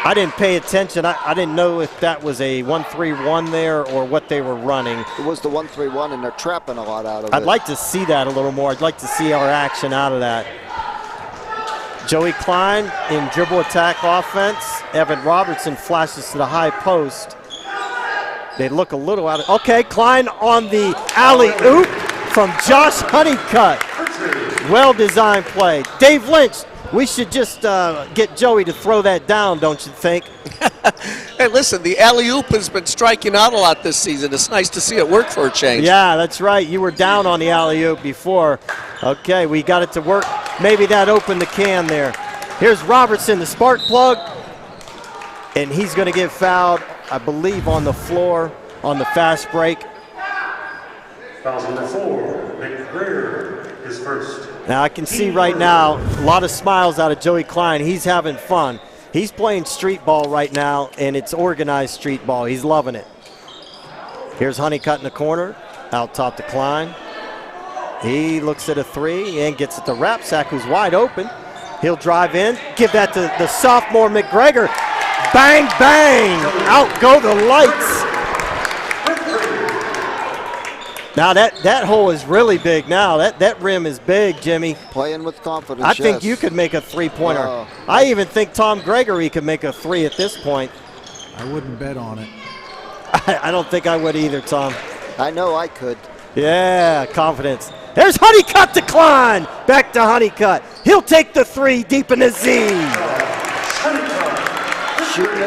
I didn't pay attention. I didn't know if that was a 1-3-1 there or what they were running. It was the 1-3-1, and they're trapping a lot out of it. I'd like to see that a little more. I'd like to see our action out of that. Joey Klein in dribble attack offense. Evan Robertson flashes to the high post. They look a little out of, okay, Klein on the alley-oop from Josh Honeycutt. Well-designed play. Dave Lynch, we should just get Joey to throw that down, don't you think? Hey, listen, the alley-oop has been striking out a lot this season. It's nice to see it work for a change. Yeah, that's right. You were down on the alley-oop before. Okay, we got it to work. Maybe that opened the can there. Here's Robertson, the spark plug. And he's going to get fouled, I believe, on the floor on the fast break. Fouls number 4. McGregor is first. Now I can see right now a lot of smiles out of Joey Klein. He's having fun. He's playing street ball right now, and it's organized street ball. He's loving it. Here's Honeycutt in the corner, out top to Klein. He looks at a three and gets it to Rapsack, who's wide open. He'll drive in, give that to the sophomore McGregor. Bang, bang, out go the lights. Now that hole is really big now. That rim is big, Jimmy. Playing with confidence, I think you could make a three-pointer. I even think Tom Gregory could make a three at this point. I wouldn't bet on it. I don't think I would either, Tom. I know I could. Yeah, confidence. There's Honeycutt to Klein. Back to Honeycutt. He'll take the three deep in the Z.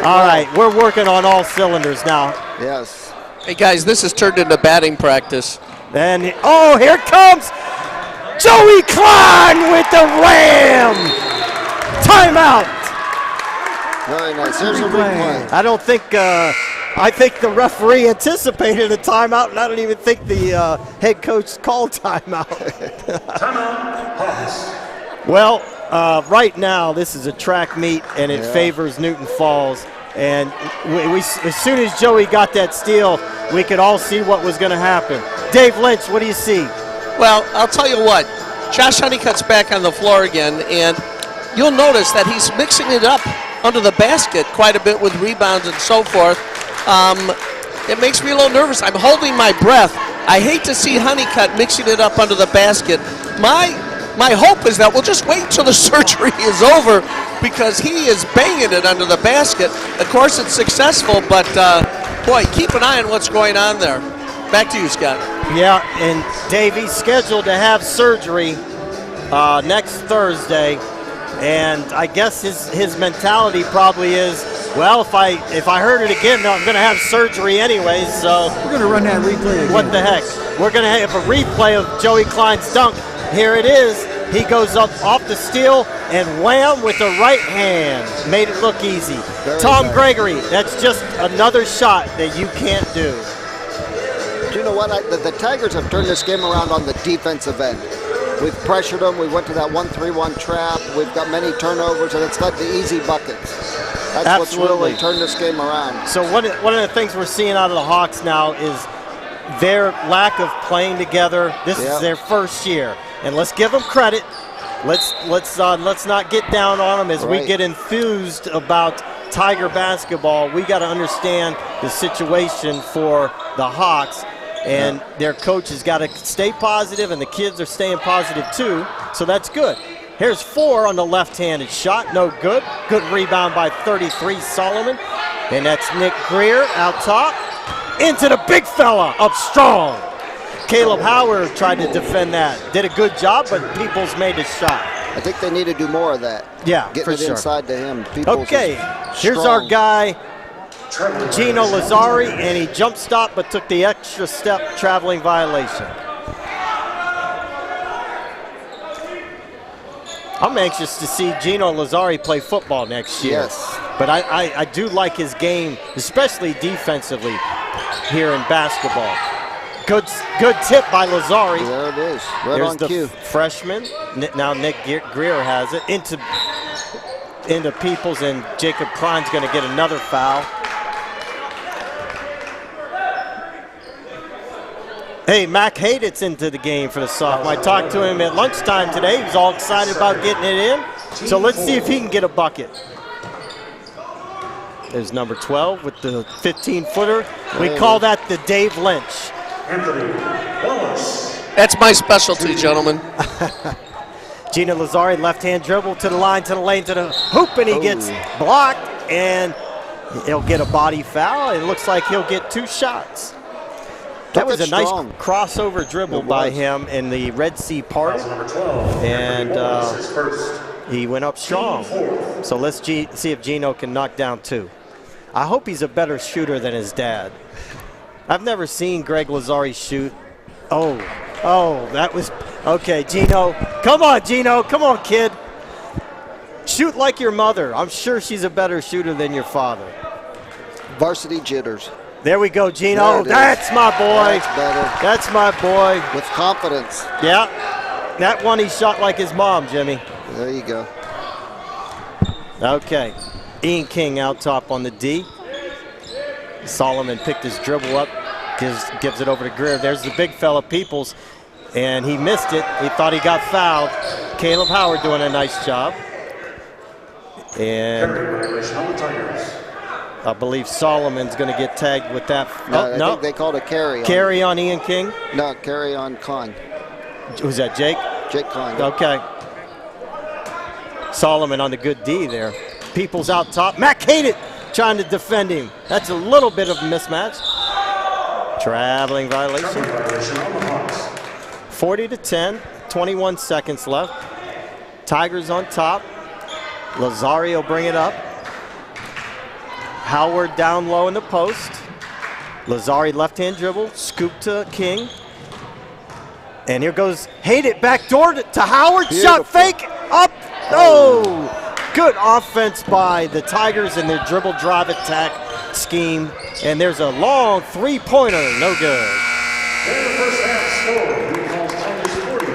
All right, we're working on all cylinders now. Yes. Hey, guys, this has turned into batting practice. And, oh, here comes Joey Klein with the ram. Timeout. Very nice. Here's a replay. I don't think, I think the referee anticipated a timeout, and I don't even think the head coach called timeout. Timeout, Hawks. Well, right now, this is a track meet, and it favors Newton Falls. And we, as soon as Joey got that steal, we could all see what was going to happen. Dave Lynch, what do you see? Well, I'll tell you what. Josh Honeycutt's back on the floor again, and you'll notice that he's mixing it up under the basket quite a bit with rebounds and so forth. It makes me a little nervous. I'm holding my breath. I hate to see Honeycutt mixing it up under the basket. My my hope is that we'll just wait until the surgery is over, because he is banging it under the basket. Of course, it's successful, but boy, keep an eye on what's going on there. Back to you, Scott. Yeah, and Dave, he's scheduled to have surgery next Thursday, and I guess his mentality probably is, well, if I hurt it again, I'm going to have surgery anyways, so. We're going to run that replay again. What the heck? We're going to have a replay of Joey Klein's dunk. Here it is. He goes up off the steal and wham with the right hand. Made it look easy. Tom Gregory, that's just another shot that you can't do. Do you know what? The Tigers have turned this game around on the defensive end. We've pressured them. We went to that 1-3-1 trap. We've got many turnovers, and it's led to easy buckets. That's Absolutely. what's really turned this game around. So one of the things we're seeing out of the Hawks now is their lack of playing together. This is their first year, and let's give them credit. Let's not get down on them as we get enthused about Tiger basketball. We got to understand the situation for the Hawks, and their coach has got to stay positive, and the kids are staying positive too. So that's good. Here's 4 on the left-handed shot, no good. Good rebound by 33 Solomon, and that's Nick Greer out top. Into the big fella, up strong. Caleb Howard tried to defend that. Did a good job, but Peoples made his shot. I think they need to do more of that. Yeah, Getting for it sure. inside to him. Peoples Okay, is here's strong. our guy, Gino Lazzari, and he jump stopped but took the extra step, traveling violation. I'm anxious to see Gino Lazzari play football next year. Yes. But I do like his game, especially defensively here in basketball. Good tip by Lazzari. There it is, right There's on the cue. freshman. Now Nick Greer has it into Peoples, and Jacob Klein's going to get another foul. Hey, Mac Haydit's into the game for the sophomore. I talked to him at lunchtime today. He was all excited about getting it in. So let's see if he can get a bucket. There's number 12 with the 15-footer. We call that the Dave Lynch. That's my specialty, gentlemen. Gino Lazzari, left-hand dribble to the line, to the lane, to the hoop, and he gets blocked, and he'll get a body foul. It looks like he'll get 2 shots. That was a nice crossover dribble by him in the Red Sea part, and he went up strong. So let's see if Gino can knock down 2. I hope he's a better shooter than his dad. I've never seen Greg Lazzari shoot. Oh, that was, okay, Gino. Come on, Gino. Come on, kid. Shoot like your mother. I'm sure she's a better shooter than your father. Varsity jitters. There we go, Gino. That's my boy. That's better. That's my boy. With confidence. Yeah. That one he shot like his mom, Jimmy. There you go. Okay. Ian King out top on the D. Solomon picked his dribble up, gives it over to Greer. There's the big fella, Peoples, and he missed it. He thought he got fouled. Caleb Howard doing a nice job. And I believe Solomon's going to get tagged with that. I think they called a carry. Carry on Ian King? No, carry on Klein. Who's that, Jake? Jake Klein. Okay. Solomon on the good D there. Peoples out top. Mac Haydit trying to defend him. That's a little bit of a mismatch. Traveling violation. 40-10, 21 seconds left. Tigers on top. Lazzari will bring it up. Howard down low in the post. Lazzari left-hand dribble, scoop to King. And here goes Haydit backdoor to Howard. Beautiful. Shot fake up. Oh! Good offense by the Tigers in their dribble drive attack scheme. And there's a long three-pointer, no good. In the first half score, New Falls Tigers 40,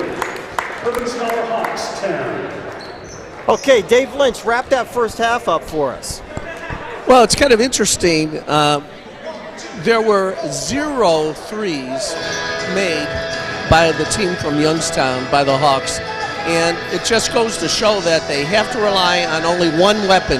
Urban Scholar Hawks 10. Okay, Dave Lynch, wrap that first half up for us. Well, it's kind of interesting. There were 0 threes made by the team from Youngstown, by the Hawks. And it just goes to show that they have to rely on only one weapon.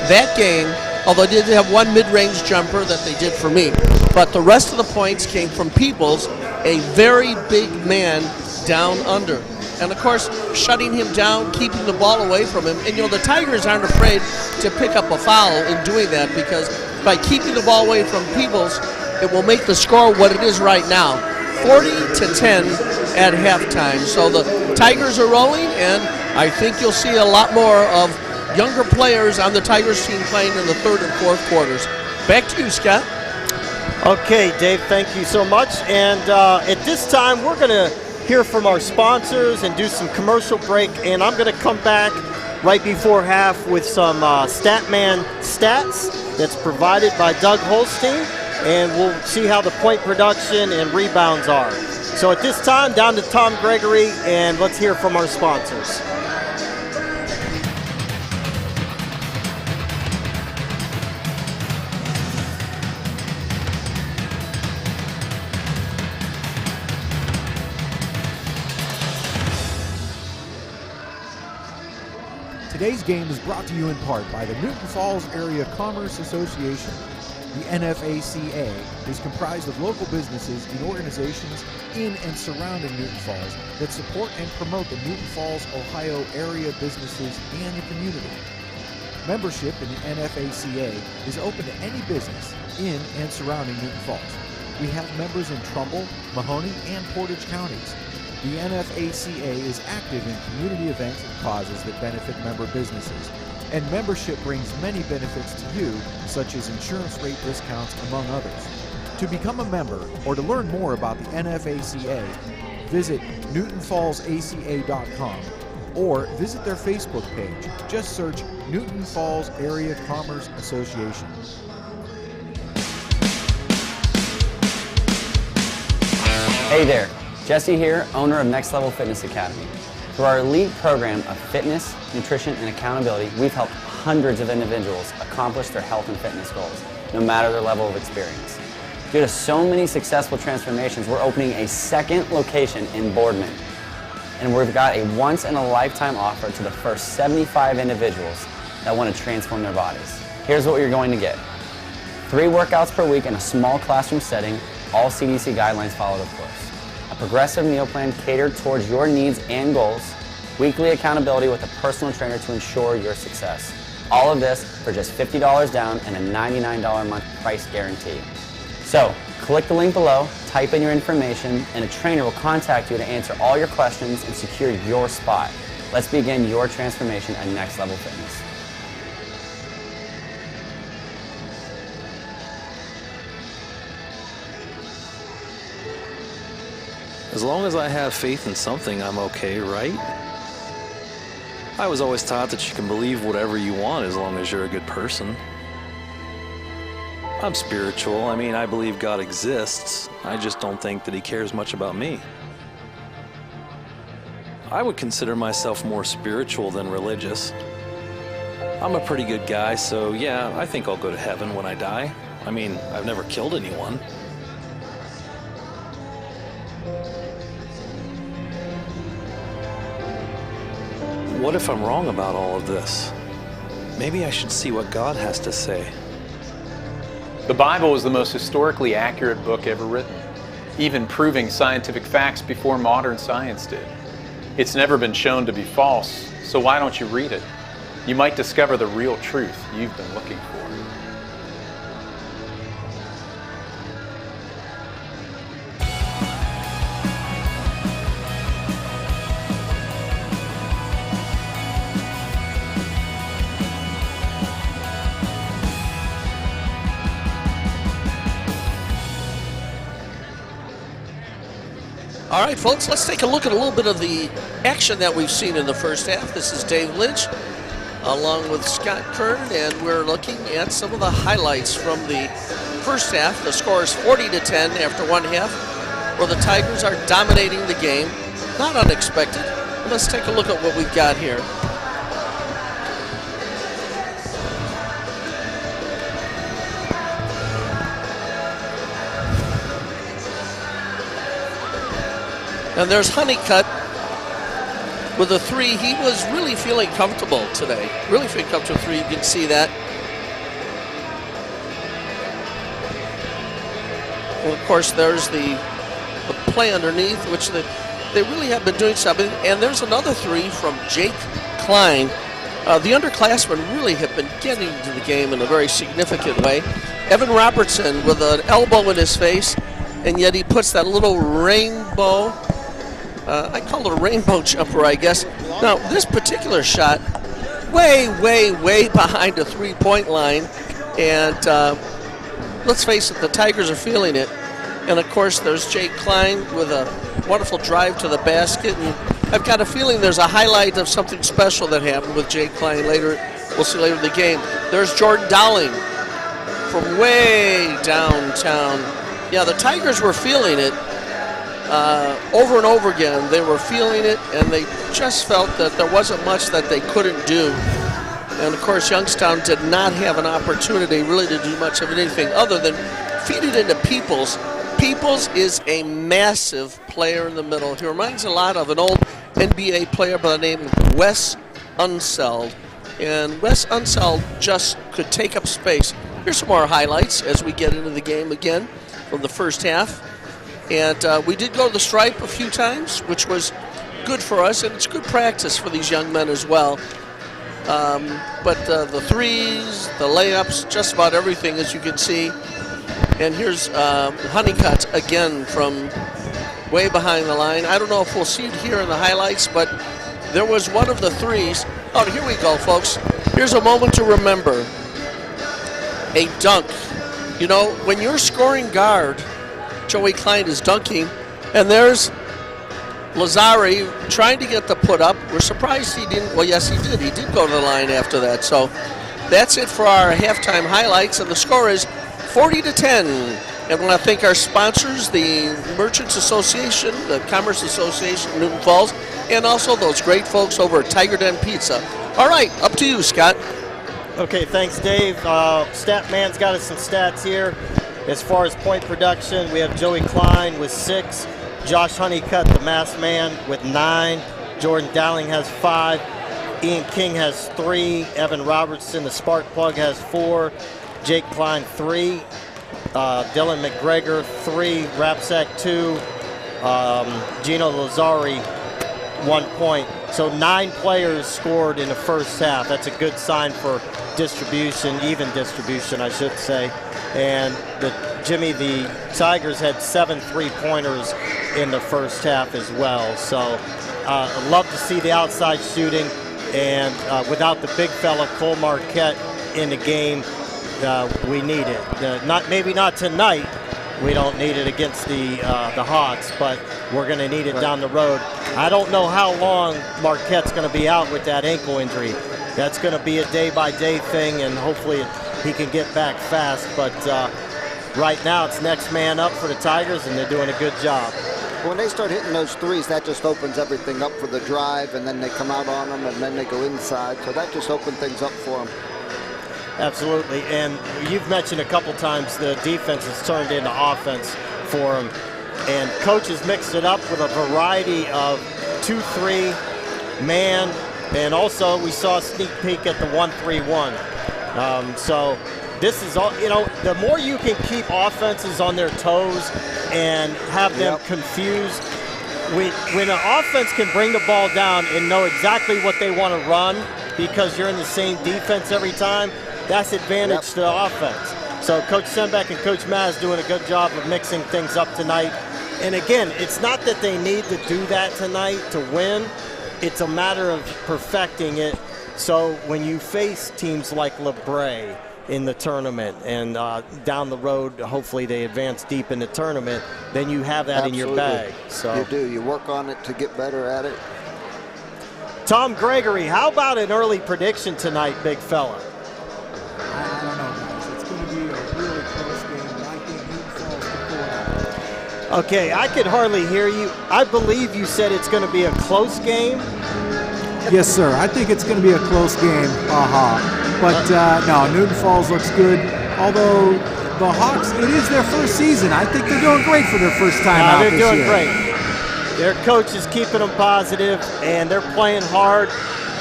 That game, although they did have one mid-range jumper that they did for me, but the rest of the points came from Peoples, a very big man down under. And, of course, shutting him down, keeping the ball away from him. And, the Tigers aren't afraid to pick up a foul in doing that, because by keeping the ball away from Peebles, it will make the score what it is right now, 40-10 at halftime. So the Tigers are rolling, and I think you'll see a lot more of younger players on the Tigers team playing in the third and fourth quarters. Back to you, Scott. Okay, Dave, thank you so much. And at this time, we're going to hear from our sponsors and do some commercial break. And I'm going to come back right before half with some Statman stats that's provided by Doug Holstein. And we'll see how the point production and rebounds are. So at this time, down to Tom Gregory, and let's hear from our sponsors. Today's game is brought to you in part by the Newton Falls Area Commerce Association. The NFACA is comprised of local businesses and organizations in and surrounding Newton Falls that support and promote the Newton Falls, Ohio area businesses and the community. Membership in the NFACA is open to any business in and surrounding Newton Falls. We have members in Trumbull, Mahoning, and Portage counties. The NFACA is active in community events and causes that benefit member businesses, and membership brings many benefits to you, such as insurance rate discounts, among others. To become a member or to learn more about the NFACA, visit newtonfallsaca.com or visit their Facebook page. Just search Newton Falls Area Commerce Association. Hey there, Jesse here, owner of Next Level Fitness Academy. Through our elite program of fitness, nutrition, and accountability, we've helped hundreds of individuals accomplish their health and fitness goals, no matter their level of experience. Due to so many successful transformations, we're opening a second location in Boardman. And we've got a once-in-a-lifetime offer to the first 75 individuals that want to transform their bodies. Here's what you're going to get. 3 workouts per week in a small classroom setting, all CDC guidelines followed, of course. A progressive meal plan catered towards your needs and goals, weekly accountability with a personal trainer to ensure your success. All of this for just $50 down and a $99 a month price guarantee. So, click the link below, type in your information, and a trainer will contact you to answer all your questions and secure your spot. Let's begin your transformation at Next Level Fitness. As long as I have faith in something, I'm okay, right? I was always taught that you can believe whatever you want as long as you're a good person. I'm spiritual. I mean, I believe God exists. I just don't think that He cares much about me. I would consider myself more spiritual than religious. I'm a pretty good guy, so yeah, I think I'll go to heaven when I die. I mean, I've never killed anyone. What if I'm wrong about all of this? Maybe I should see what God has to say. The Bible is the most historically accurate book ever written, even proving scientific facts before modern science did. It's never been shown to be false, so why don't you read it? You might discover the real truth you've been looking for. All right, folks, let's take a look at a little bit of the action that we've seen in the first half. This is Dave Lynch along with Scott Kern, and we're looking at some of the highlights from the first half. The score is 40-10 after one half, where the Tigers are dominating the game. Not unexpected. Let's take a look at what we've got here. And there's Honeycutt with a 3. He was really feeling comfortable today. Really feeling comfortable 3. You can see that. And of course, there's the play underneath, which the They really have been doing something. And there's another three from Jake Klein. The underclassmen really have been getting into the game in a very significant way. Evan Robertson with an elbow in his face, and yet he puts that little rainbow, I call it a rainbow jumper, I guess. Now, this particular shot, way, way, way behind the three-point line, and let's face it, the Tigers are feeling it. And, of course, there's Jake Klein with a wonderful drive to the basket, and I've got a feeling there's a highlight of something special that happened with Jake Klein later. We'll see later in the game. There's Jordan Dowling from way downtown. Yeah, the Tigers were feeling it over and over again. They were feeling it, and they just felt that there wasn't much that they couldn't do. And, of course, Youngstown did not have an opportunity really to do much of anything other than feed it into Peoples. Peoples is a massive player in the middle. He reminds a lot of an old NBA player by the name of Wes Unseld. And Wes Unseld just could take up space. Here's some more highlights as we get into the game again from the first half. And we did go to the stripe a few times, which was good for us, and it's good practice for these young men as well. But the threes, the layups, just about everything, as you can see. And here's Honeycutt again from way behind the line. I don't know if we'll see it here in the highlights, but there was one of the threes. Oh, here we go, folks. Here's a moment to remember. A dunk. You know, when you're scoring guard, Joey Klein is dunking, and there's Lazari trying to get the put up. We're surprised he didn't. Well, yes, he did. He did go to the line after that. So that's it for our halftime highlights, and the score is 40-10. And I want to thank our sponsors, the Merchants Association, the Commerce Association of Newton Falls, and also those great folks over at Tiger Den Pizza. All right, up to you, Scott. Okay, thanks, Dave. Statman's got us some stats here. As far as point production, we have Joey Klein with 6, Josh Honeycutt, the masked man, with 9, Jordan Dowling has 5, Ian King has 3, Evan Robertson, the spark plug, has 4, Jake Klein 3, Dylan McGregor 3, Rapsack 2, Gino Lazari 1 point. So 9 players scored in the first half. That's a good sign for distribution, even distribution, I should say. And Jimmy, the Tigers had 7 3-pointers in the first half as well. So I'd love to see the outside shooting. And without the big fella, Cole Marquette, in the game, we need it. Maybe not tonight. We don't need it against the Hawks, but we're going to need it down the road. I don't know how long Marquette's going to be out with that ankle injury. That's going to be a day-by-day thing, and hopefully he can get back fast. But right now it's next man up for the Tigers, and they're doing a good job. When they start hitting those threes, that just opens everything up for the drive, and then they come out on them, and then they go inside. So that just opens things up for them. Absolutely, and you've mentioned a couple times the defense has turned into offense for them. And Coach has mixed it up with a variety of 2-3, man, and also we saw a sneak peek at the 1-3-1. So this is all, you know, the more you can keep offenses on their toes and have them confused. When an offense can bring the ball down and know exactly what they want to run because you're in the same defense every time, that's advantage to the offense. So Coach Sembeck and Coach Maz doing a good job of mixing things up tonight. And again, it's not that they need to do that tonight to win. It's a matter of perfecting it. So when you face teams like LeBray in the tournament and down the road, hopefully they advance deep in the tournament, then you have that in your bag. So you do. You work on it to get better at it. Tom Gregory, how about an early prediction tonight, big fella? I don't know, guys. It's going to be a really close game, but I think Newton Falls can pull it out. Okay, I could hardly hear you. I believe you said it's going to be a close game. Yes, sir. I think it's going to be a close game. But no, Newton Falls looks good. Although the Hawks, it is their first season. I think they're doing great for their first time out this year. They're doing great. Their coach is keeping them positive, and they're playing hard.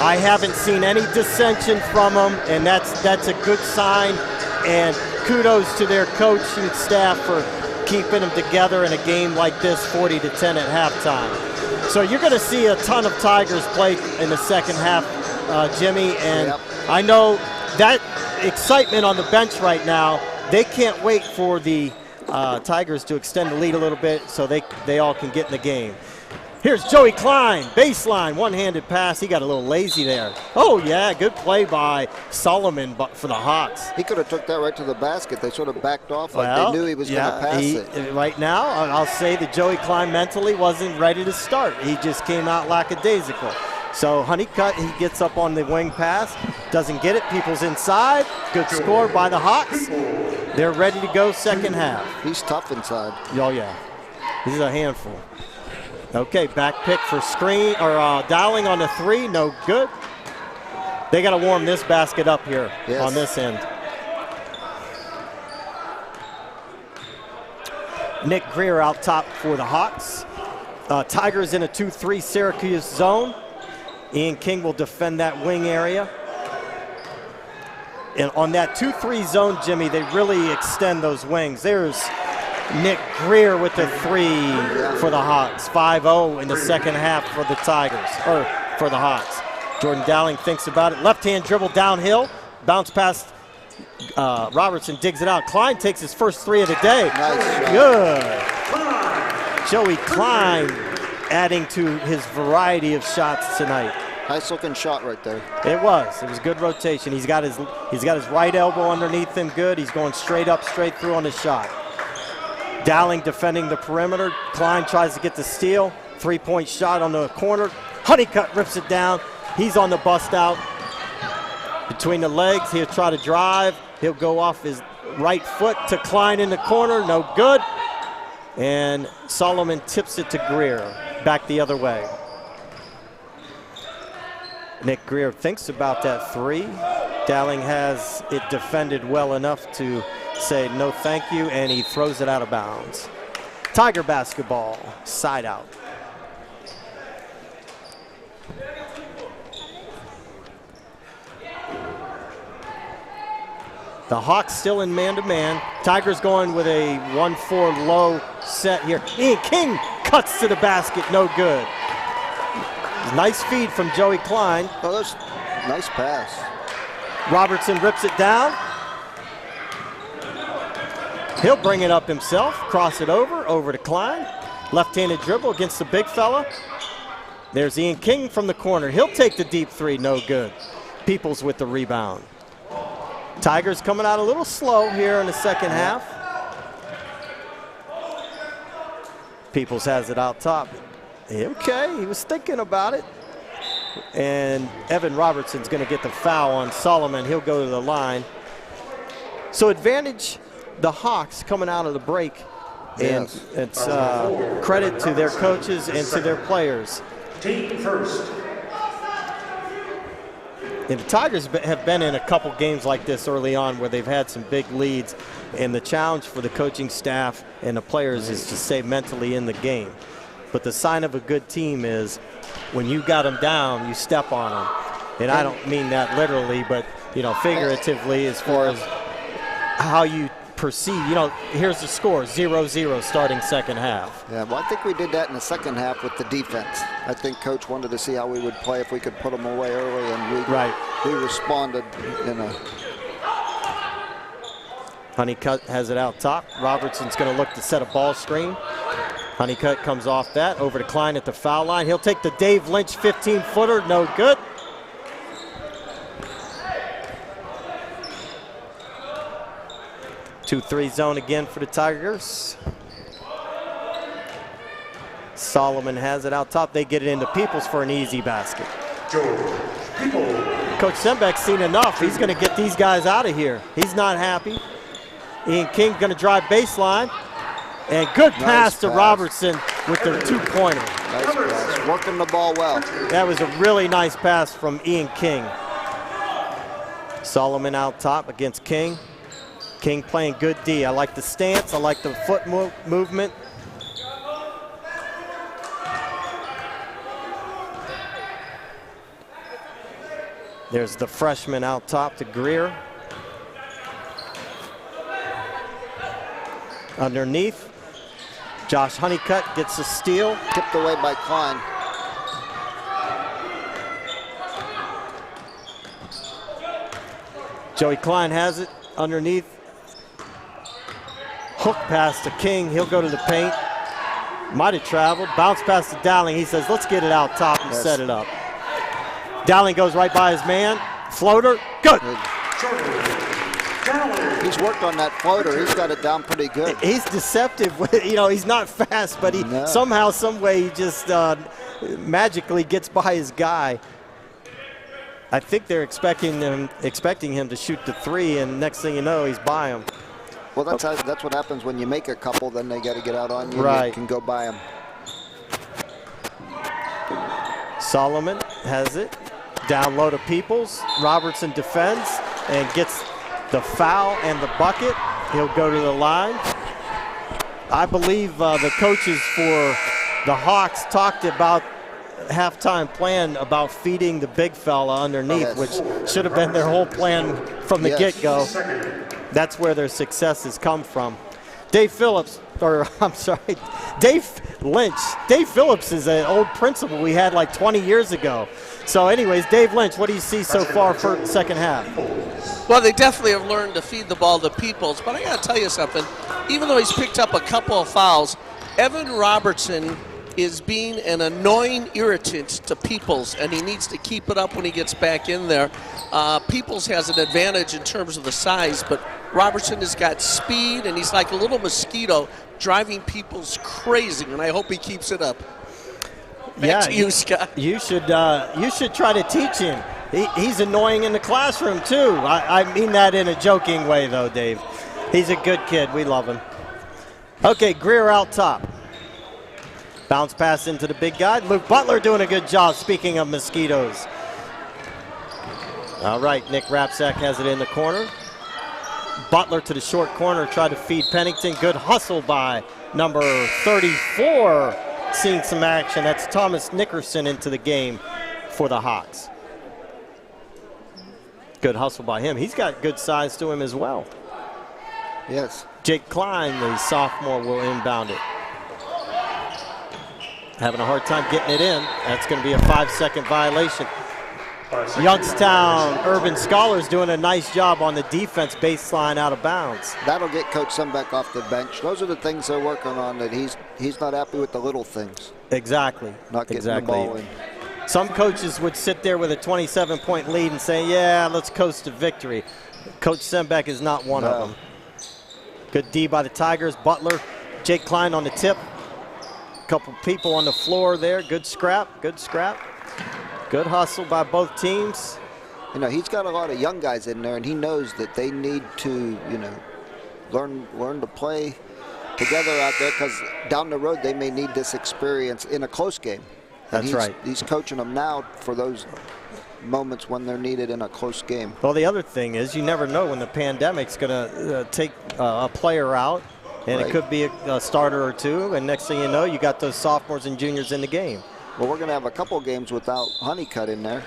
I haven't seen any dissension from them, and that's a good sign. And kudos to their coaching staff for keeping them together in a game like this, 40-10 at halftime. So you're going to see a ton of Tigers play in the second half, Jimmy, and I know that excitement on the bench right now, they can't wait for the Tigers to extend the lead a little bit so they all can get in the game. Here's Joey Klein, baseline, one-handed pass. He got a little lazy there. Oh, yeah, good play by Solomon for the Hawks. He could have took that right to the basket. They sort of backed off like they knew he was going to pass it. Right now, I'll say that Joey Klein mentally wasn't ready to start. He just came out lackadaisical. So Honeycutt, he gets up on the wing pass, doesn't get it. People's inside. Good score by the Hawks. They're ready to go second half. He's tough inside. Oh, yeah. He's a handful. Okay, back pick for screen, or Dowling on the three, no good. They got to warm this basket up here on this end. Nick Greer out top for the Hawks. Tigers in a 2-3 Syracuse zone. Ian King will defend that wing area. And on that 2-3 zone, Jimmy, they really extend those wings. There's Nick Greer with the three for the Hawks. 5-0 in the second half for the Tigers, or for the Hawks. Jordan Dowling thinks about it. Left-hand dribble downhill. Bounce past Robertson, digs it out. Klein takes his first three of the day. Nice. Good. Joey Klein adding to his variety of shots tonight. Nice looking shot right there. It was good rotation. He's got his right elbow underneath him good. He's going straight up, straight through on the shot. Dowling defending the perimeter. Klein tries to get the steal. Three-point shot on the corner. Honeycutt rips it down. He's on the bust out. Between the legs, he'll try to drive. He'll go off his right foot to Klein in the corner. No good. And Solomon tips it to Greer. Back the other way. Nick Greer thinks about that three. Dowling has it defended well enough to say no thank you, and he throws it out of bounds. Tiger basketball, side out. The Hawks still in man-to-man. Tigers going with a 1-4 low set here. Ian King cuts to the basket, no good. Nice feed from Joey Klein. Oh, that's a nice pass. Robertson rips it down. He'll bring it up himself, cross it over to Klein. Left-handed dribble against the big fella. There's Ian King from the corner. He'll take the deep three, no good. Peoples with the rebound. Tigers coming out a little slow here in the second half. Peoples has it out top. Okay, he was thinking about it. And Evan Robertson's going to get the foul on Solomon. He'll go to the line. So advantage the Hawks coming out of the break. And it's credit to their coaches and to their players. Team first. And the Tigers have been in a couple games like this early on where they've had some big leads. And the challenge for the coaching staff and the players is to stay mentally in the game. But the sign of a good team is when you got them down, you step on them. And I don't mean that literally, but, you know, figuratively as far as how you perceive. You know, here's the score, 0-0 starting second half. Yeah, well, I think we did that in the second half with the defense. I think Coach wanted to see how we would play if we could put them away early, and we responded in a... Honeycutt has it out top. Robertson's going to look to set a ball screen. Honeycutt comes off that, over to Klein at the foul line. He'll take the Dave Lynch 15-footer, no good. Two-three zone again for the Tigers. Solomon has it out top. They get it into Peoples for an easy basket. Coach Sembeck's seen enough. He's going to get these guys out of here. He's not happy. Ian King going to drive baseline. And good pass to Robertson with the two-pointer. Nice pass, working the ball well. That was a really nice pass from Ian King. Solomon out top against King. King playing good D. I like the stance. I like the foot movement. There's the freshman out top to Greer. Underneath, Josh Honeycutt gets a steal. Tipped away by Klein. Joey Klein has it underneath. Hook pass to King. He'll go to the paint. Might have traveled. Bounce pass to Dowling. He says, let's get it out top and set it up. Dowling goes right by his man. Floater. Good. He's worked on that floater. He's got it down pretty good. He's deceptive. You know, he's not fast, but he somehow, some way, he just magically gets by his guy. I think they're expecting him to shoot the three, and next thing you know, he's by him. Well, that's what happens when you make a couple. Then they got to get out on you. Right. You can go by them. Solomon has it. Down low to Peoples. Robertson defends and gets the foul and the bucket. He'll go to the line. I believe the coaches for the Hawks talked about halftime plan about feeding the big fella underneath, which should have been their whole plan from the get-go. That's where their success has come from. Dave Phillips, or I'm sorry, Dave Lynch. Dave Phillips is an old principal we had like 20 years ago. So anyways, Dave Lynch, what do you see so far for second half? Well, they definitely have learned to feed the ball to Peoples, but I got to tell you something. Even though he's picked up a couple of fouls, Evan Robertson is being an annoying irritant to Peoples, and he needs to keep it up when he gets back in there. Peoples has an advantage in terms of the size, but Robertson has got speed, and he's like a little mosquito driving Peoples crazy, and I hope he keeps it up. Back to you, Scott. You should try to teach him. He's annoying in the classroom, too. I mean that in a joking way, though, Dave. He's a good kid. We love him. Okay, Greer out top. Bounce pass into the big guy. Luke Butler doing a good job, speaking of mosquitoes. All right, Nick Rapsack has it in the corner. Butler to the short corner, tried to feed Pennington. Good hustle by number 34. Seeing some action. That's Thomas Nickerson into the game for the Hawks. Good hustle by him. He's got good size to him as well. Yes. Jake Klein, the sophomore, will inbound it. Having a hard time getting it in. That's going to be a 5-second violation. Youngstown Urban Scholars doing a nice job on the defense baseline out of bounds. That'll get Coach Sembeck off the bench. Those are the things they're working on, that he's not happy with the little things. Exactly. Not getting the ball in. Some coaches would sit there with a 27-point lead and say, yeah, let's coast to victory. Coach Sembeck is not one of them. Good D by the Tigers. Butler, Jake Klein on the tip. Couple people on the floor there. Good scrap, good scrap. Good hustle by both teams. You know, he's got a lot of young guys in there, and he knows that they need to, you know, learn to play together out there, because down the road they may need this experience in a close game. And That's right. He's coaching them now for those moments when they're needed in a close game. Well, the other thing is you never know when the pandemic's going to take a player out, and it could be a starter or two, and next thing you know, you got those sophomores and juniors in the game. Well, we're going to have a couple games without Honeycutt in there.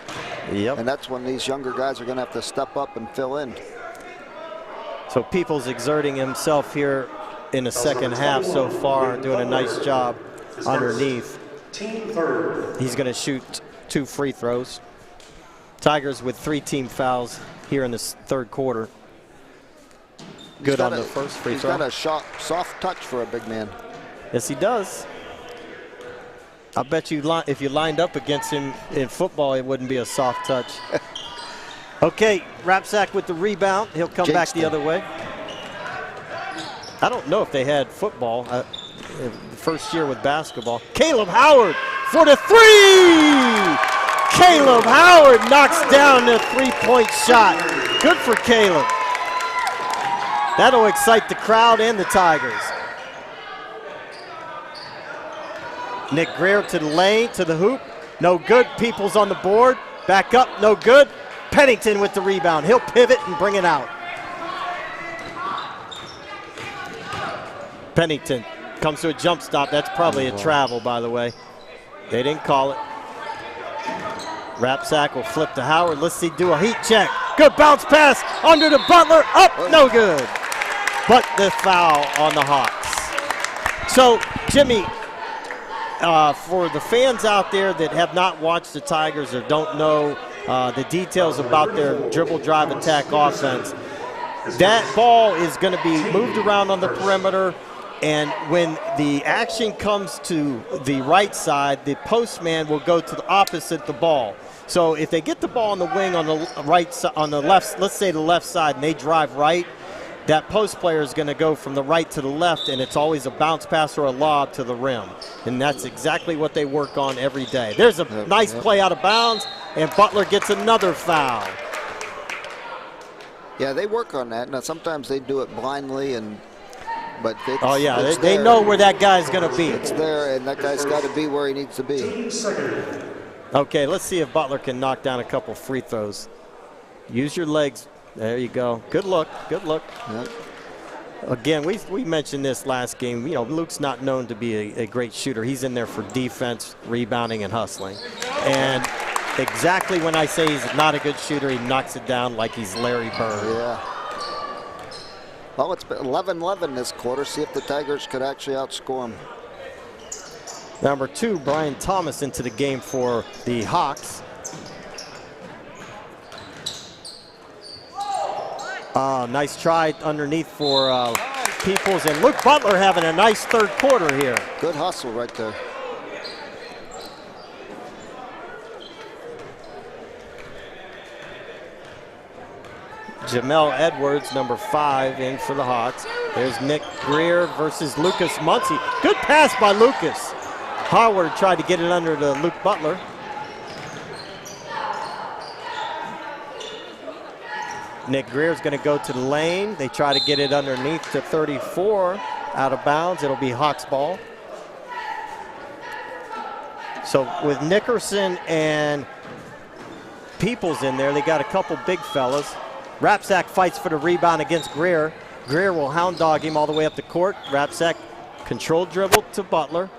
Yep. And that's when these younger guys are going to have to step up and fill in. So Peoples exerting himself here in the second half so far, doing a nice job underneath. He's going to shoot 2 free throws. Tigers with 3 team fouls here in this third quarter. Good on the first free throw. He's got a soft touch for a big man. Yes, he does. I bet you if you lined up against him in football, it wouldn't be a soft touch. Okay, Rapsack with the rebound. He'll come back the other way. I don't know if they had football the first year with basketball. Caleb Howard for the 3! Caleb Howard knocks down the 3-point shot. Good for Caleb. That'll excite the crowd and the Tigers. Nick Greer to the lane, to the hoop. No good. Peoples on the board. Back up, no good. Pennington with the rebound. He'll pivot and bring it out. Pennington comes to a jump stop. That's probably a travel, by the way. They didn't call it. Rapsack will flip to Howard. Let's see, do a heat check. Good bounce pass under the Butler. Up, no good. But the foul on the Hawks. So, Jimmy, for the fans out there that have not watched the Tigers or don't know the details about their dribble drive attack offense. That ball is going to be moved around on the perimeter, and when the action comes to the right side, the postman will go to the opposite the ball. So if they get the ball on the wing on the right side, on the left, let's say the left side, and they drive right, that post player is going to go from the right to the left, and it's always a bounce pass or a lob to the rim. And that's exactly what they work on every day. There's a nice play out of bounds, and Butler gets another foul. Yeah, they work on that. Now, sometimes they do it blindly, but it's, oh, yeah, they know where that guy's going to be. It's there, and that guy's got to be where he needs to be. Okay, let's see if Butler can knock down a couple free throws. Use your legs. There you go. Good look. Good look. Yep. Again, we mentioned this last game. You know, Luke's not known to be a great shooter. He's in there for defense, rebounding, and hustling. And exactly when I say he's not a good shooter, he knocks it down like he's Larry Bird. Yeah. Well, it's been 11-11 this quarter. See if the Tigers could actually outscore them. Number 2, Brian Thomas into the game for the Hawks. Nice try underneath for Peoples, and Luke Butler having a nice third quarter here. Good hustle right there. Jamel Edwards, number 5, in for the Hawks. There's Nick Greer versus Lucas Muncy. Good pass by Lucas. Howard tried to get it under to Luke Butler. Nick Greer's going to go to the lane. They try to get it underneath to 34, out of bounds. It'll be Hawks ball. So with Nickerson and Peoples in there, they got a couple big fellas. Rapsack fights for the rebound against Greer. Greer will hound dog him all the way up the court. Rapsack controlled dribble to Butler.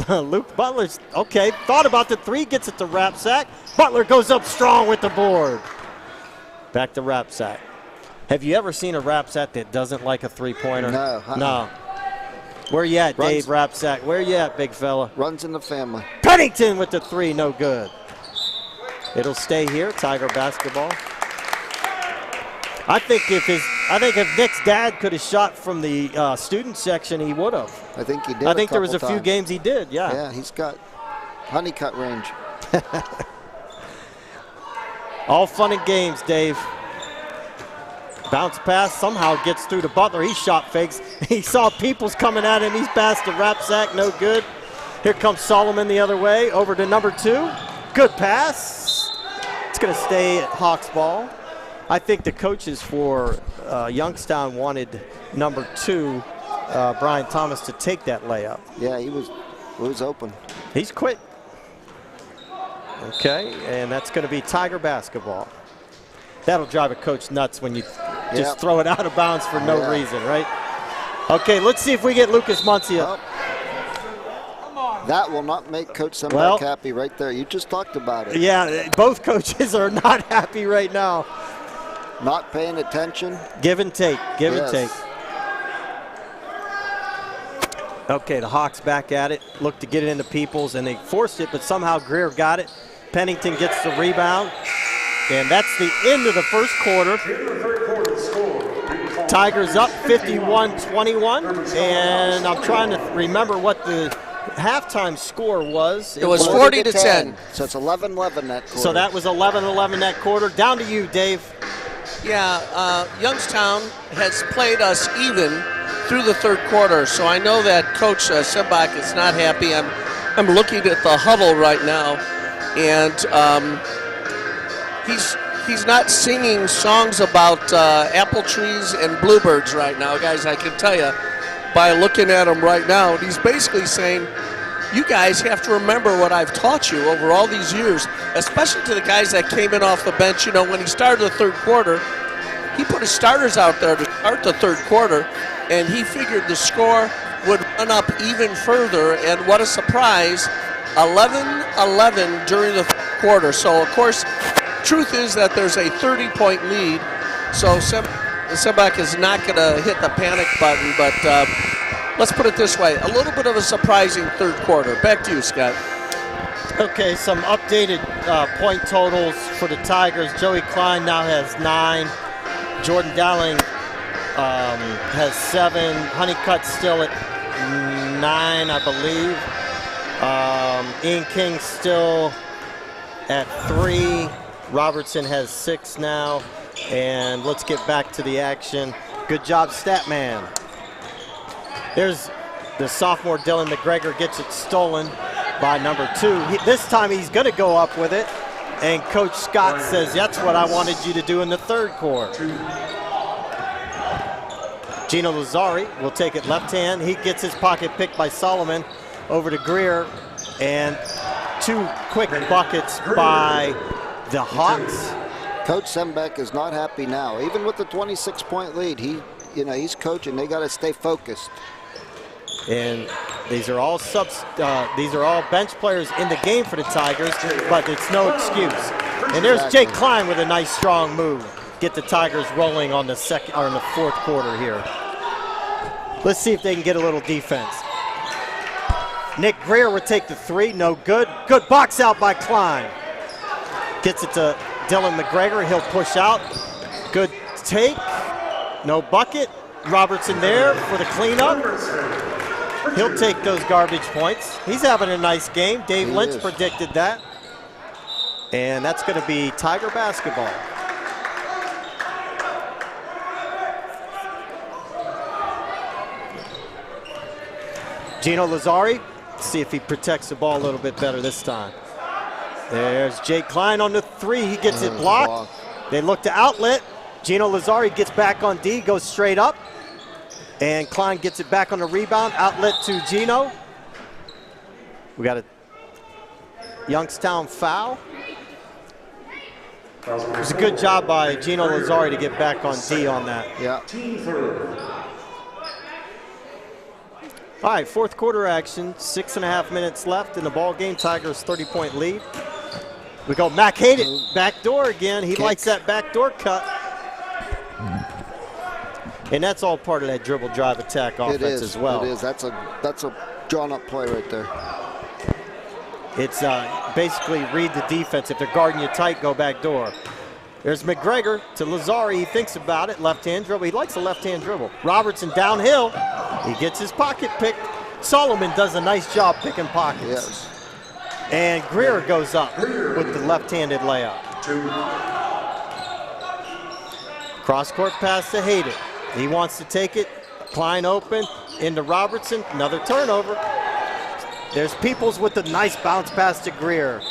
Luke Butler's, okay, thought about the 3, gets it to Rapsack. Butler goes up strong with the board. Back to Rapsack. Have you ever seen a Rapsack that doesn't like a three-pointer? No. No. Where you at, Dave Rapsack? Where you at, big fella? Runs in the family. Pennington with the 3, no good. It'll stay here, Tiger basketball. I think if Nick's dad could have shot from the student section, he would have. I think he did. I think there was a few games he did, yeah. Yeah, he's got honeycut range. All fun and games, Dave. Bounce pass somehow gets through to Butler. He shot fakes. He saw Peoples coming at him. He's passed to Rapsack, no good. Here comes Solomon the other way, over to number 2. Good pass. It's going to stay at Hawks ball. I think the coaches for Youngstown wanted number 2, Brian Thomas, to take that layup. Yeah, he was open. He's quick. Okay, and that's going to be Tiger basketball. That'll drive a coach nuts when you just throw it out of bounds for no reason, right? Okay, let's see if we get Lucas Muncy up. That will not make Coach Sembeck happy right there. You just talked about it. Yeah, both coaches are not happy right now. Not paying attention. Give and take, give and take. Okay, the Hawks back at it. Look to get it into Peoples, and they forced it, but somehow Greer got it. Pennington gets the rebound, and that's the end of the first quarter. Tigers up 51-21, and I'm trying to remember what the halftime score was. It was 40-10. So it's 11-11 that quarter. So that was 11-11 that quarter. Down to you, Dave. Yeah, Youngstown has played us even through the third quarter, so I know that Coach Sembeck is not happy. I'm looking at the huddle right now, and he's not singing songs about apple trees and bluebirds right now, guys. I can tell you by looking at him right now. He's basically saying, you guys have to remember what I've taught you over all these years, especially to the guys that came in off the bench. You know, when he started the third quarter, he put his starters out there to start the third quarter, and he figured the score would run up even further, and what a surprise, 11-11 during the third quarter. So, of course, truth is that there's a 30-point lead, so Sembeck is not going to hit the panic button, but let's put it this way, a little bit of a surprising third quarter. Back to you, Scott. Okay, some updated point totals for the Tigers. Joey Klein now has 9. Jordan Dowling has 7. Honeycutt still at 9, I believe. Ian King still at 3. Robertson has 6 now. And let's get back to the action. Good job, Statman. There's the sophomore Dylan McGregor, gets it stolen by number 2. This time he's going to go up with it. And Coach Scott says, that's what I wanted you to do in the third quarter. Gino Lazzari will take it left hand. He gets his pocket picked by Solomon over to Greer. And 2 quick buckets by the Hawks. Coach Sembeck is not happy now. Even with the 26-point lead, he's coaching. They got to stay focused. And these are all bench players in the game for the Tigers, but it's no excuse. And there's Jake Klein with a nice strong move. Get the Tigers rolling on the fourth quarter here. Let's see if they can get a little defense. Nick Greer would take the 3, no good. Good box out by Klein. Gets it to Dylan McGregor, he'll push out. Good take, no bucket. Robertson there for the cleanup. He'll take those garbage points. He's having a nice game. Dave Lynch predicted that. And that's going to be Tiger basketball. Gino Lazzari, see if he protects the ball a little bit better this time. There's Jake Klein on the 3. He gets it blocked. They look to outlet. Gino Lazzari gets back on D, goes straight up. And Klein gets it back on the rebound. Outlet to Gino. We got a Youngstown foul. It was a good job by Gino Lazzari to get back on D on that. Yeah. All right, fourth quarter action. 6.5 minutes left in the ball game. Tigers 30-point lead. We go Mac Hayden, backdoor again. He likes that backdoor cut. And that's all part of that dribble drive attack offense as well. It is. That's a drawn-up play right there. It's basically read the defense. If they're guarding you tight, go back door. There's McGregor to Lazzari. He thinks about it. Left-hand dribble. He likes a left-hand dribble. Robertson downhill. He gets his pocket picked. Solomon does a nice job picking pockets. Yes. And Greer goes up with the left-handed layup. Cross-court pass to Hayden. He wants to take it. Klein open into Robertson. Another turnover. There's Peoples with the nice bounce pass to Greer.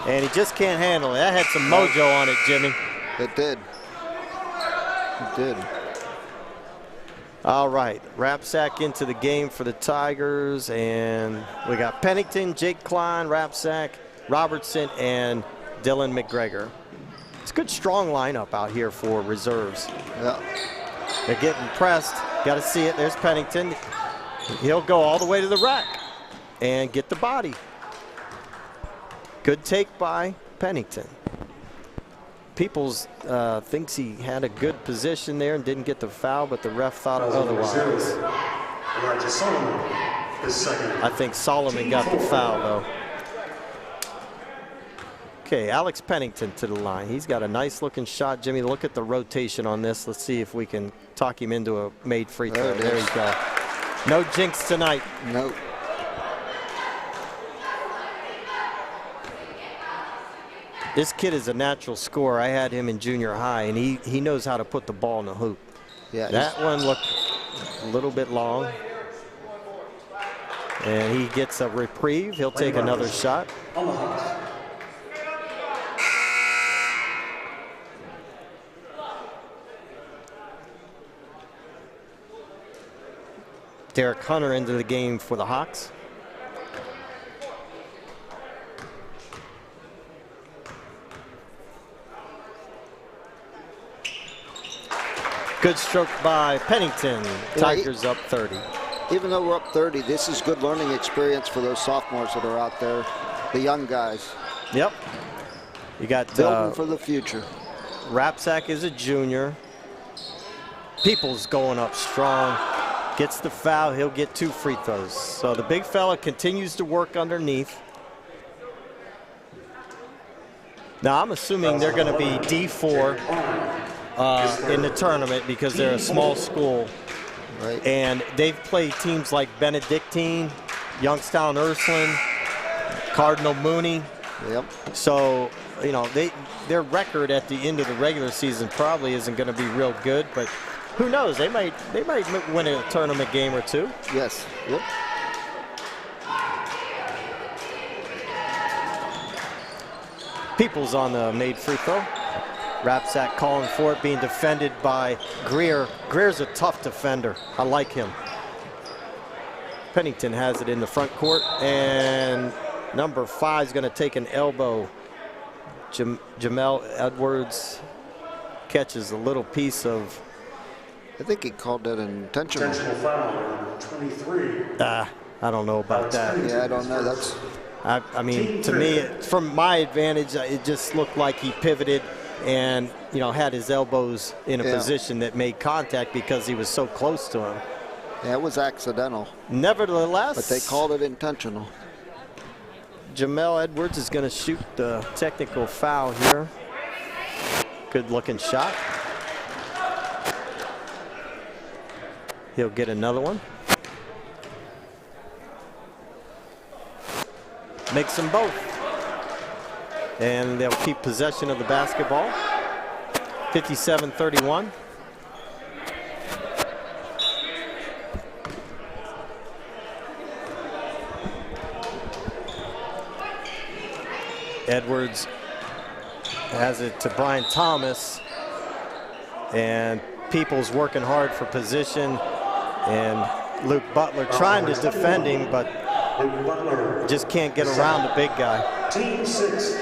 And he just can't handle it. That had some mojo on it, Jimmy. It did. It did. All right, Rapsack into the game for the Tigers. And we got Pennington, Jake Klein, Rapsack, Robertson, and Dylan McGregor. It's a good, strong lineup out here for reserves. Yeah. They're getting pressed. Got to see it. There's Pennington. He'll go all the way to the rack and get the body. Good take by Pennington. Peoples thinks he had a good position there and didn't get the foul, but the ref thought otherwise. I think Solomon got the foul, though. Okay, Alex Pennington to the line. He's got a nice looking shot. Jimmy, look at the rotation on this. Let's see if we can talk him into a made free throw. There you go. No jinx tonight. Nope. This kid is a natural scorer. I had him in junior high, and he knows how to put the ball in the hoop. Yeah. That one looked a little bit long. And he gets a reprieve. He'll take another shot. Derek Hunter into the game for the Hawks. Good stroke by Pennington. Tigers up 30. Even though we're up 30, this is good learning experience for those sophomores that are out there, the young guys. Yep. You got building for the future. Rapsack is a junior. Peoples going up strong. Gets the foul. He'll get 2 free throws. So the big fella continues to work underneath. Now, I'm assuming they're going to be D4 in the tournament because they're a small school. Right. And they've played teams like Benedictine, Youngstown Ursuline, Cardinal Mooney. Yep. So, you know, their record at the end of the regular season probably isn't going to be real good, but who knows? They might win a tournament game or two. Yes. Yep. Peoples on the made free throw. Rapsack calling for it, being defended by Greer. Greer's a tough defender. I like him. Pennington has it in the front court, and number 5 is going to take an elbow. Jamel Edwards catches a little piece of. I think he called that an intentional. Intentional foul, 23. I don't know about that. Yeah, I don't know. That's. I mean, to me, from my advantage, it just looked like he pivoted and, you know, had his elbows in a position that made contact because he was so close to him. Yeah, it was accidental. Nevertheless. But they called it intentional. Jamel Edwards is going to shoot the technical foul here. Good looking shot. He'll get another one. Makes them both. And they'll keep possession of the basketball. 57-31. Edwards has it to Brian Thomas. And Peoples working hard for position. And Luke Butler trying to defend him, but just can't get around the big guy. Team 6.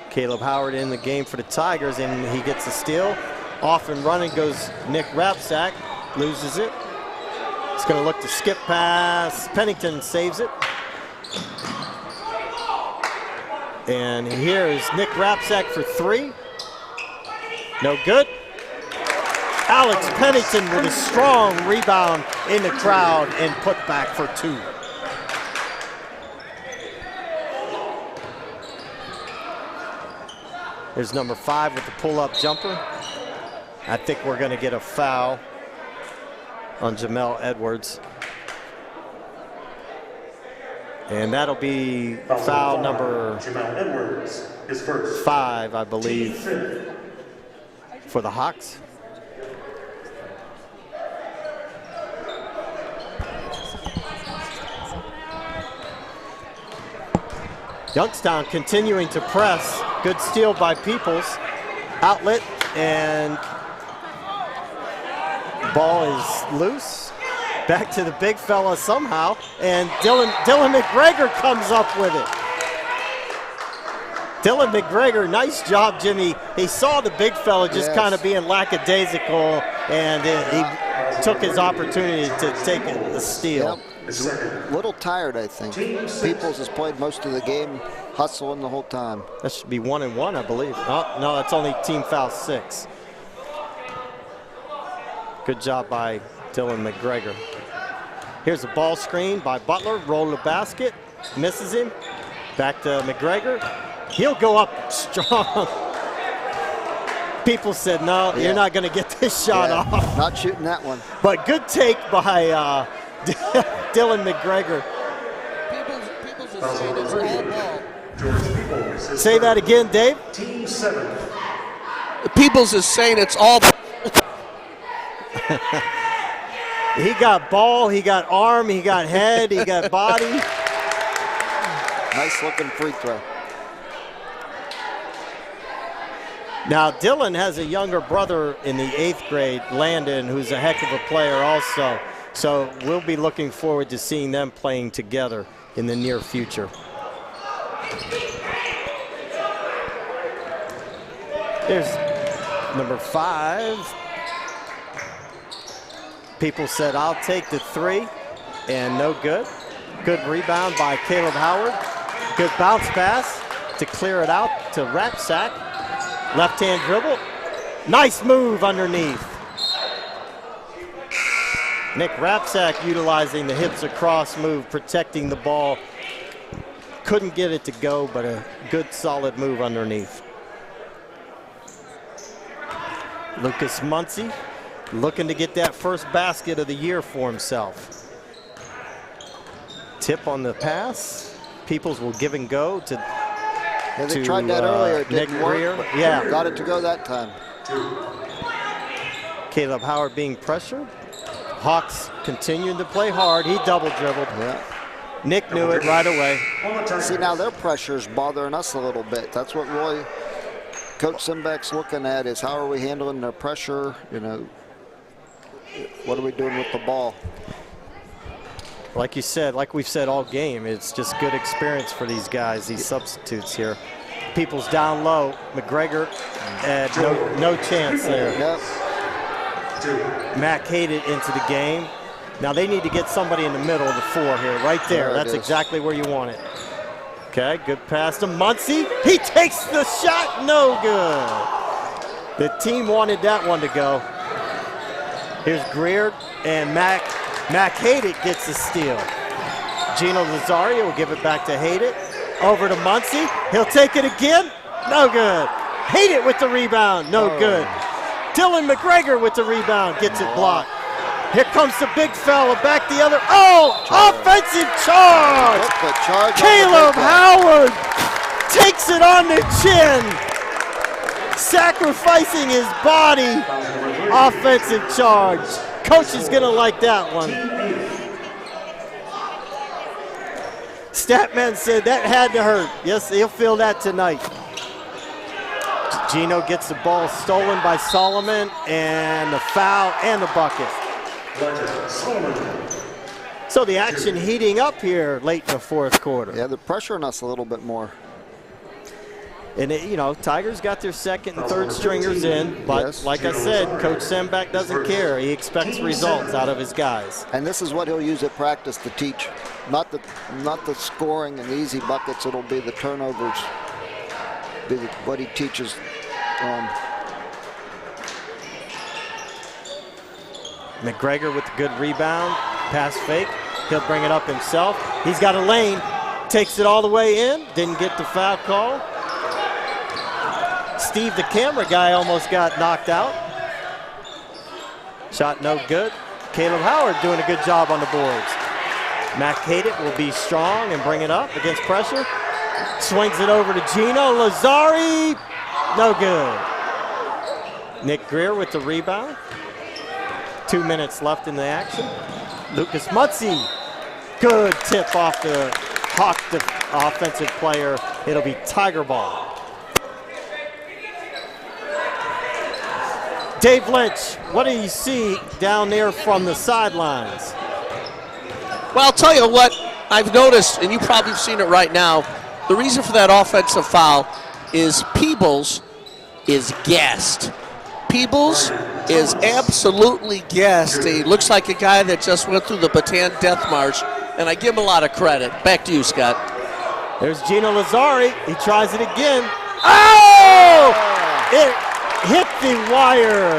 Caleb Howard in the game for the Tigers, and he gets a steal. Off and running goes Nick Rapsack, loses it. It's going to look to skip pass. Pennington saves it. And here is Nick Rapsack for 3. No good. Alex Pennington with a strong rebound in the crowd and put back for 2. There's number 5 with the pull-up jumper. I think we're going to get a foul on Jamel Edwards. And that'll be foul number Jamel Edwards, his first. 5, I believe, for the Hawks. Youngstown continuing to press. Good steal by Peoples. Outlet, and ball is loose. Back to the big fella somehow, and Dylan McGregor comes up with it. Dylan McGregor, nice job, Jimmy. He saw the big fella just kind of being lackadaisical, and he took his opportunity to take a steal. Yep. He's a little tired, I think. Peoples has played most of the game, hustling the whole time. That should be 1-1, I believe. Oh, no, that's only team foul 6. Good job by Dylan McGregor. Here's a ball screen by Butler. Roll the basket. Misses him. Back to McGregor. He'll go up strong. People said, no, you're not going to get this shot off. Not shooting that one. But good take by Dylan McGregor. Peoples is saying it's all ball. Say that again, Dave. Team 7. Peoples is saying it's all ball. He got ball, he got arm, he got head, he got body. Nice looking free throw. Now, Dylan has a younger brother in the 8th grade, Landon, who's a heck of a player also. So we'll be looking forward to seeing them playing together in the near future. There's number 5. People said, I'll take the 3, and no good. Good rebound by Caleb Howard. Good bounce pass to clear it out to Rapsack. Left-hand dribble. Nice move underneath. Nick Rapsack utilizing the hips across move, protecting the ball. couldn't get it to go, but a good solid move underneath. Lucas Muncie looking to get that first basket of the year for himself. Tip on the pass. Peoples will give and go to they tried that earlier. It didn't work, but got it to go that time. Caleb Howard being pressured. Hawks continuing to play hard. He double dribbled. Yeah. Nick knew it right away. See, now their pressure's bothering us a little bit. That's what really Coach Simbeck's looking at, is how are we handling their pressure? You know, what are we doing with the ball? Like you said, like we've said all game, it's just good experience for these guys, these substitutes here. People's down low. McGregor had no chance there. Yep. Mack Hayden into the game. Now they need to get somebody in the middle of the four here, right there. That's exactly where you want it. Okay, good pass to Muncie. He takes the shot, no good. The team wanted that one to go. Here's Greer, and Mack Hayden gets the steal. Gino Lazario will give it back to Hayden. Over to Muncie. He'll take it again. No good. Hayden with the rebound. No good. Dylan McGregor with the rebound. Gets it blocked. Here comes the big fella. Back the other. Oh, offensive charge. Caleb Howard takes it on the chin. Sacrificing his body. Offensive charge. Coach is going to like that one. Statman said that had to hurt. Yes, he'll feel that tonight. Gino gets the ball stolen by Solomon, and the foul and the bucket. So the action heating up here late in the fourth quarter. Yeah, they're pressuring us a little bit more. And, you know, Tigers got their second and third stringers in, but like I said, Coach Sembeck doesn't care. He expects results out of his guys. And this is what he'll use at practice to teach. Not the scoring and the easy buckets. It'll be the turnovers. Be what he teaches. McGregor with a good rebound. Pass fake. He'll bring it up himself. He's got a lane. Takes it all the way in. Didn't get the foul call. Steve, the camera guy, almost got knocked out. Shot no good. Caleb Howard doing a good job on the boards. Mack Hayden will be strong and bring it up against pressure. Swings it over to Gino Lazzari. No good. Nick Greer with the rebound. 2 minutes left in the action. Lucas Muncie. Good tip off the Hawk, the offensive player. It'll be Tiger ball. Dave Lynch, what do you see down there from the sidelines? Well, I'll tell you what I've noticed, and you probably have seen it right now. The reason for that offensive foul is Peebles is gassed. Peebles is absolutely gassed. He looks like a guy that just went through the Bataan Death March, and I give him a lot of credit. Back to you, Scott. There's Gino Lazzari. He tries it again. Oh! It hit the wire.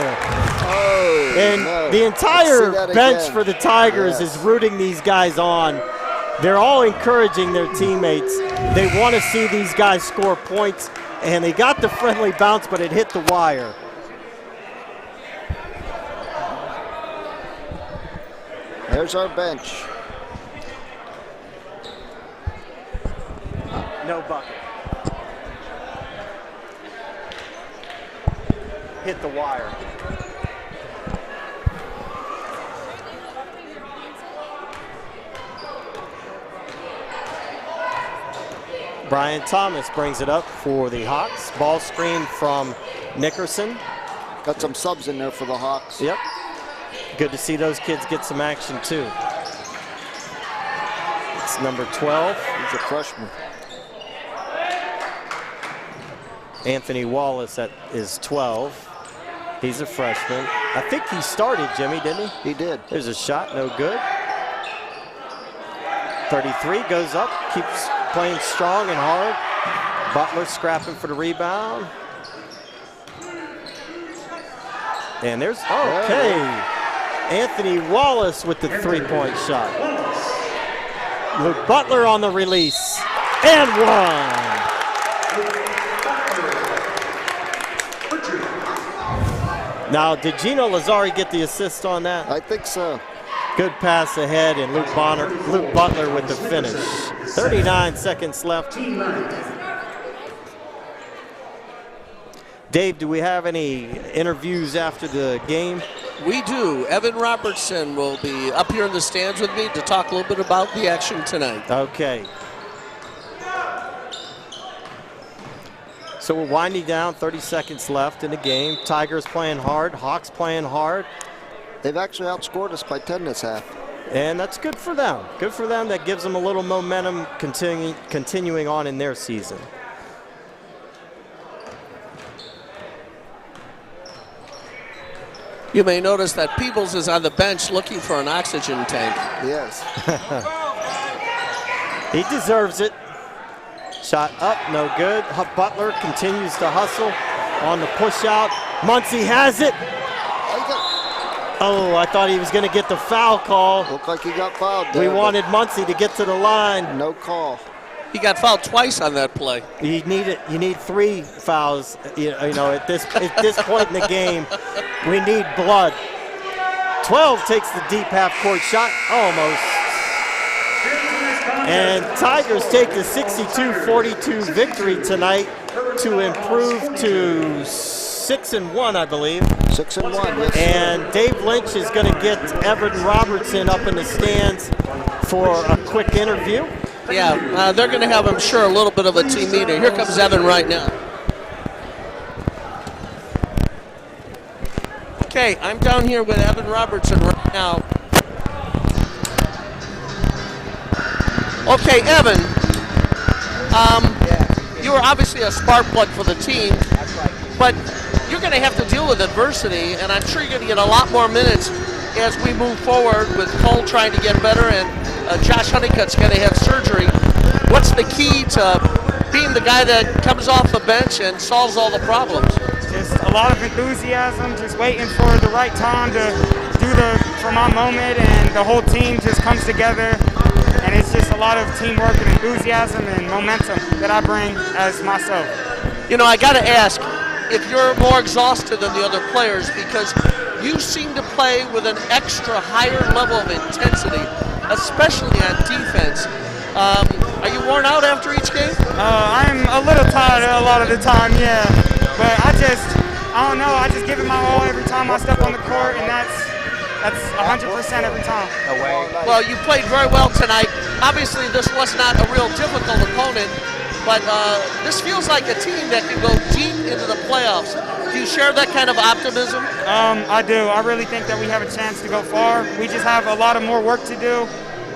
And the entire bench for the Tigers is rooting these guys on. They're all encouraging their teammates. They want to see these guys score points, and they got the friendly bounce, but it hit the wire. There's our bench. No bucket. Hit the wire. Brian Thomas brings it up for the Hawks. Ball screen from Nickerson. Got some subs in there for the Hawks. Yep. Good to see those kids get some action too. It's number 12. He's a freshman. Anthony Wallace is 12. He's a freshman. I think he started, Jimmy, didn't he? He did. There's a shot, no good. 33 goes up, keeps playing strong and hard. Butler scrapping for the rebound. And there's, okay. Anthony Wallace with the three-point shot. Luke Butler on the release. and one. Now, did Gino Lazzari get the assist on that? I think so. Good pass ahead, and Luke Butler with the finish. 39 seconds left. Dave, do we have any interviews after the game? We do. Evan Robertson will be up here in the stands with me to talk a little bit about the action tonight. Okay. So we're winding down, 30 seconds left in the game. Tigers playing hard, Hawks playing hard. They've actually outscored us by 10 this half. And that's good for them. Good for them. That gives them a little momentum continuing on in their season. You may notice that Peebles is on the bench looking for an oxygen tank. Yes. He deserves it. Shot up, no good. Butler continues to hustle on the push out. Muncie has it. Oh, I thought he was going to get the foul call. Looked like he got fouled there. We wanted Muncie to get to the line. No call. He got fouled twice on that play. You need 3 fouls. You know, at this point in the game, we need blood. 12 takes the deep half-court shot, almost. And Tigers take the 62-42 victory tonight to improve to 6-1, I believe. 6-1, yes. And Dave Lynch is going to get Everton Robertson up in the stands for a quick interview. Yeah, they're going to have, I'm sure, a little bit of a team meeting. Here comes Evan right now. Okay, I'm down here with Evan Robertson right now. Okay, Evan, you were obviously a spark plug for the team, but you're going to have to deal with adversity, and I'm sure you're going to get a lot more minutes as we move forward with Cole trying to get better and Josh Honeycutt's going to have surgery. What's the key to being the guy that comes off the bench and solves all the problems? Just a lot of enthusiasm, just waiting for the right time to for my moment, and the whole team just comes together. And it's just a lot of teamwork and enthusiasm and momentum that I bring as myself. You know, I got to ask if you're more exhausted than the other players, because you seem to play with an extra higher level of intensity, especially on defense. Are you worn out after each game? I'm a little tired a lot of the time, yeah. But I don't know, I just give it my all every time I step on the court, and that's 100% every time. Well, you played very well tonight. Obviously, this was not a real difficult opponent, but this feels like a team that can go deep into the playoffs. Do you share that kind of optimism? I do. I really think that we have a chance to go far. We just have a lot of more work to do.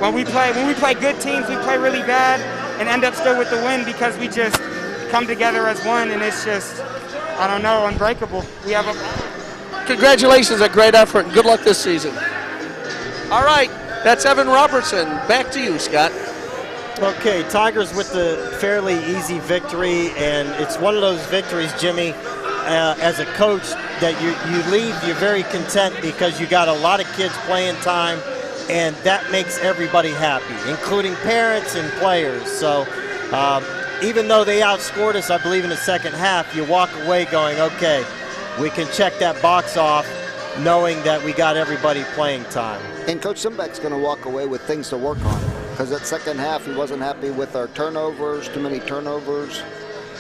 When we play good teams, we play really bad and end up still with the win because we just come together as one, and it's just, I don't know, unbreakable. We have a Congratulations, a great effort, and good luck this season. All right, that's Evan Robertson. Back to you, Scott. Okay, Tigers with the fairly easy victory, and it's one of those victories, Jimmy, as a coach, that you leave, you're very content because you got a lot of kids playing time, and that makes everybody happy, including parents and players. So even though they outscored us, I believe, in the second half, you walk away going, okay, we can check that box off, knowing that we got everybody playing time. And Coach Simbeck's going to walk away with things to work on, because that second half he wasn't happy with our turnovers, too many turnovers,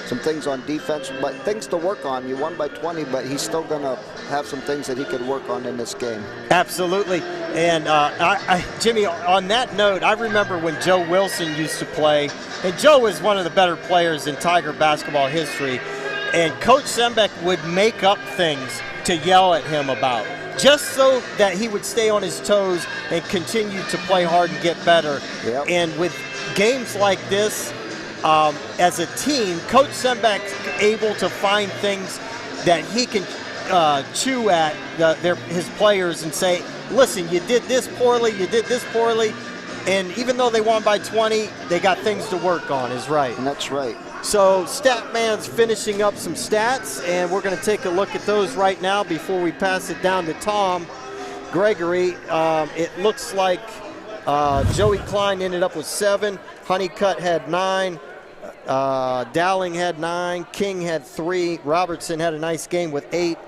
some things on defense, but things to work on. You won by 20, but he's still going to have some things that he could work on in this game. Absolutely. And Jimmy, on that note, I remember when Joe Wilson used to play, and Joe was one of the better players in Tiger basketball history, and Coach Simbeck would make up things to yell at him about, just so that he would stay on his toes and continue to play hard and get better. Yep. And with games like this, as a team, Coach Simbeck's able to find things that he can chew at his players and say, listen, you did this poorly, you did this poorly, and even though they won by 20, they got things to work on, is right. And that's right. So Statman's finishing up some stats, and we're going to take a look at those right now before we pass it down to Tom Gregory. It looks like Joey Klein ended up with 7, Honeycutt had 9, Dowling had 9, King had 3, Robertson had a nice game with 8,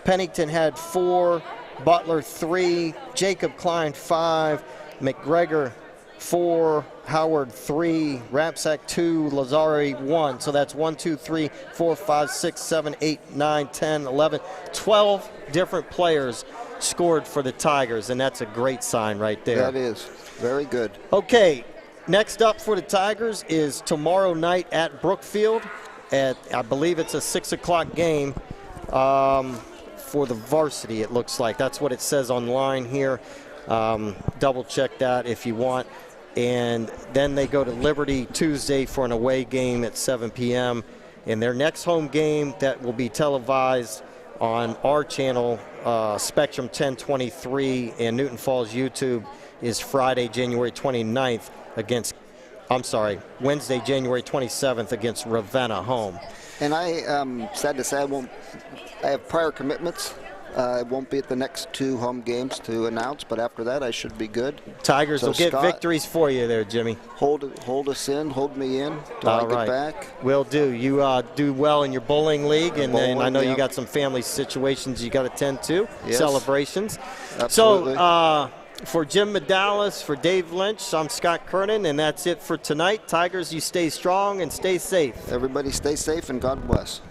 Pennington had 4, Butler 3, Jacob Klein 5, McGregor 4, Howard 3, Rapsack 2, Lazari 1. So that's 1, 2, 3, 4, 5, 6, 7, 8, 9, 10, 11, 12 different players scored for the Tigers, and that's a great sign right there. That is very good. Okay, next up for the Tigers is tomorrow night at Brookfield. I believe it's a 6 o'clock game for the varsity, it looks like. That's what it says online here. Double check that if you want. And then they go to Liberty Tuesday for an away game at 7 p.m. And their next home game that will be televised on our channel, Spectrum 1023 and Newton Falls YouTube, is Friday, January 29th Wednesday, January 27th against Ravenna home. And I, sad to say, I have prior commitments. I won't be at the next 2 home games to announce, but after that I should be good. Tigers So will get Scott, victories for you there, Jimmy. Hold me in till I get back. Will do. You do well in your bowling league, and then I know you yep. got some family situations you got to tend to, Yes. celebrations. Absolutely. So for Jim Medalis, for Dave Lynch, I'm Scott Kernan, and that's it for tonight. Tigers, you stay strong and stay safe. Everybody stay safe and God bless.